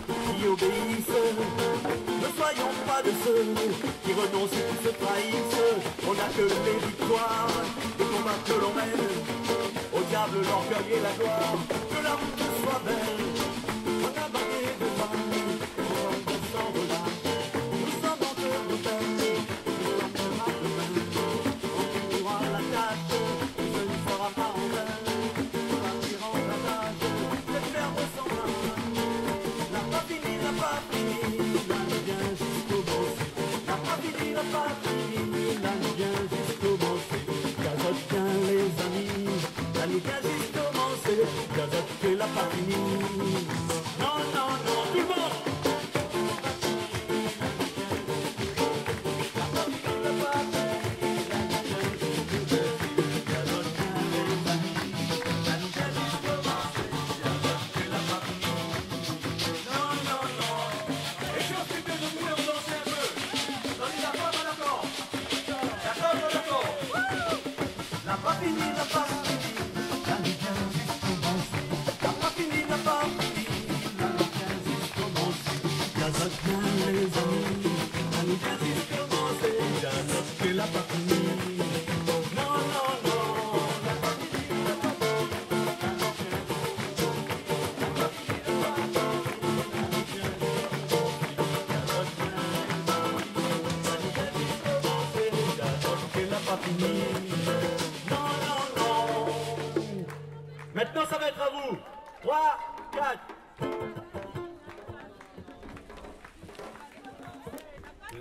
qui obéissent, ne soyons pas de ceux qui renoncent et qui se trahissent. On n'a que les victoires, les combats que l'on mène, au diable l'orgueil et la gloire, que la route soit belle. On a bagué de main, on va s'envoler, nous sommes en cœur de peine, nous sommes en demain, on courra la tâche, ce ne sera pas en vain. La nous vient juste commencer, Gazote c'est la pas fini.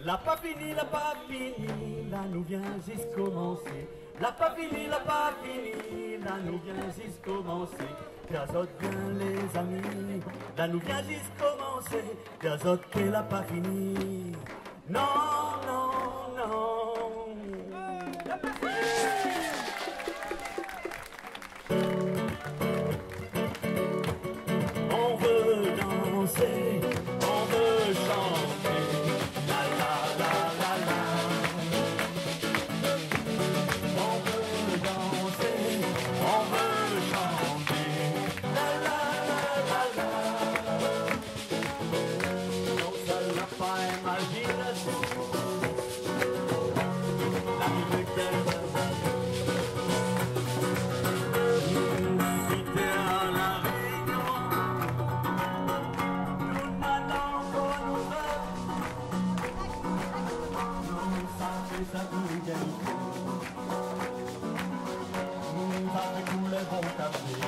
La pas fini, là nous vient juste commencer. La pas fini, là nous vient juste commencer. Des autres bien les amis, là nous vient juste commencer. Des autres qui l'a pas fini. Non, non, non. On veut danser, on veut chanter. La la la la la. On veut danser, on veut chanter. La la la la la. Non, ça n'a pas imagination. La musique belle. Si t'es à la Réunion, nous n'allons pas nous faire. Nous, ça fait ça tout égalité. Nous, ça fait tous les bons cafés.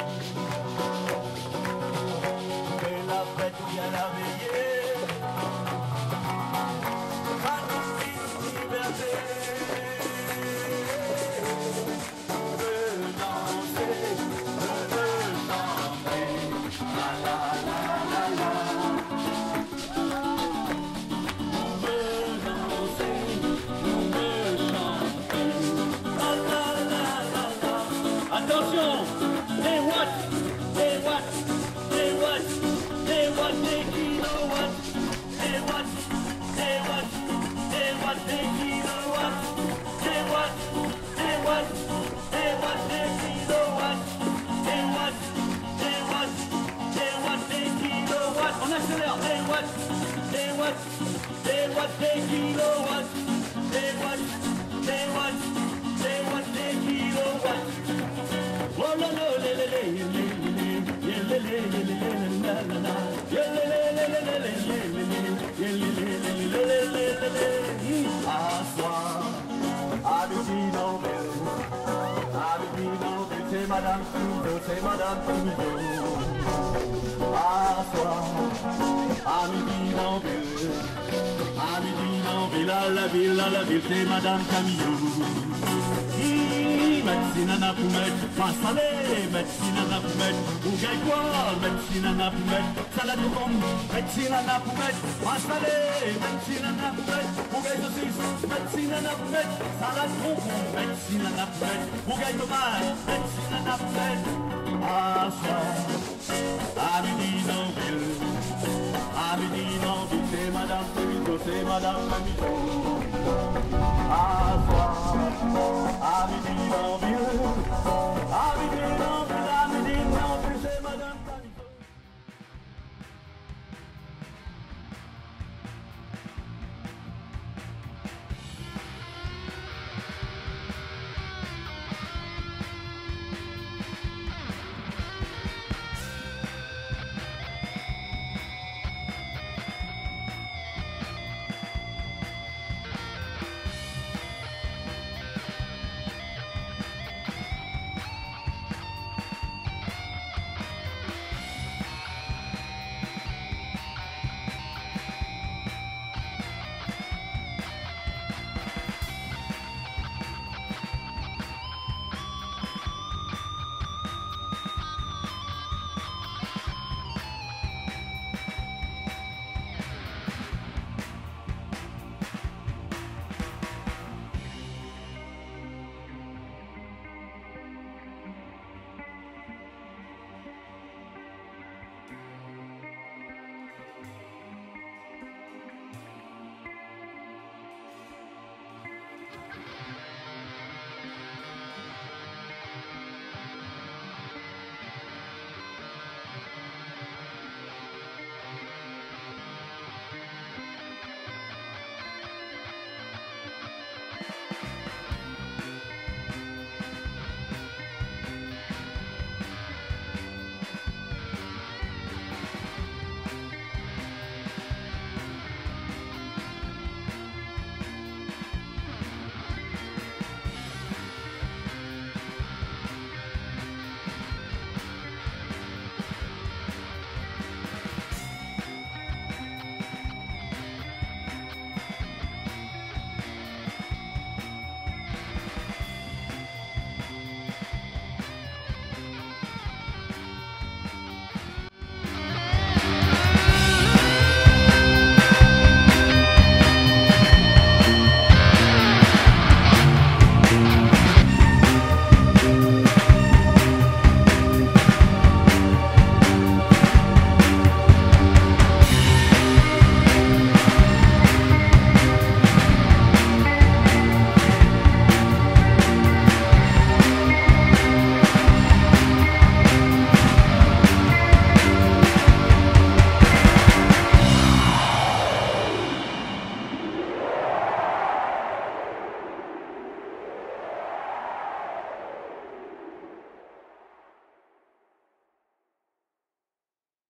Et la fête vient la veiller. Ça nous dit liberté. On veut danser, on veut chanter. La la la la la. On veut danser, on veut chanter. La la la la la. Attention, les watts, les watts, les watts, les watts, les kilowatts, les watts, les watts, les watts, les kilowatts, les watts, les watts, les watts, les kilowatts, les watts, les watts, les watts, les kilowatts. On accélère, les watts, les watts, les watts, les kilowatts, les watts, les watts, les watts, les kilowatts. Oh la la la la la la la la la la. C'est Madame Trudeau, c'est Madame Trudeau. À soir, à midi dans ville, à midi dans ville, à la ville, c'est Madame Camillot. Médecine à la poumette, pas salé, médecine à la poumette, ou gagne quoi, médecine à la poumette, salade de pomme, médecine à la poumette, pas salé, médecine à la poumette, ou gagne saucisse, médecine à la poumette, salade de pomme, médecine à la poumette, ou gagne tomate, médecine à la poumette, à soir, à midi dans ville, à midi dans ville, c'est Madame Camillot, c'est Madame Camillot, à soir, à midi dans ville, à midi dans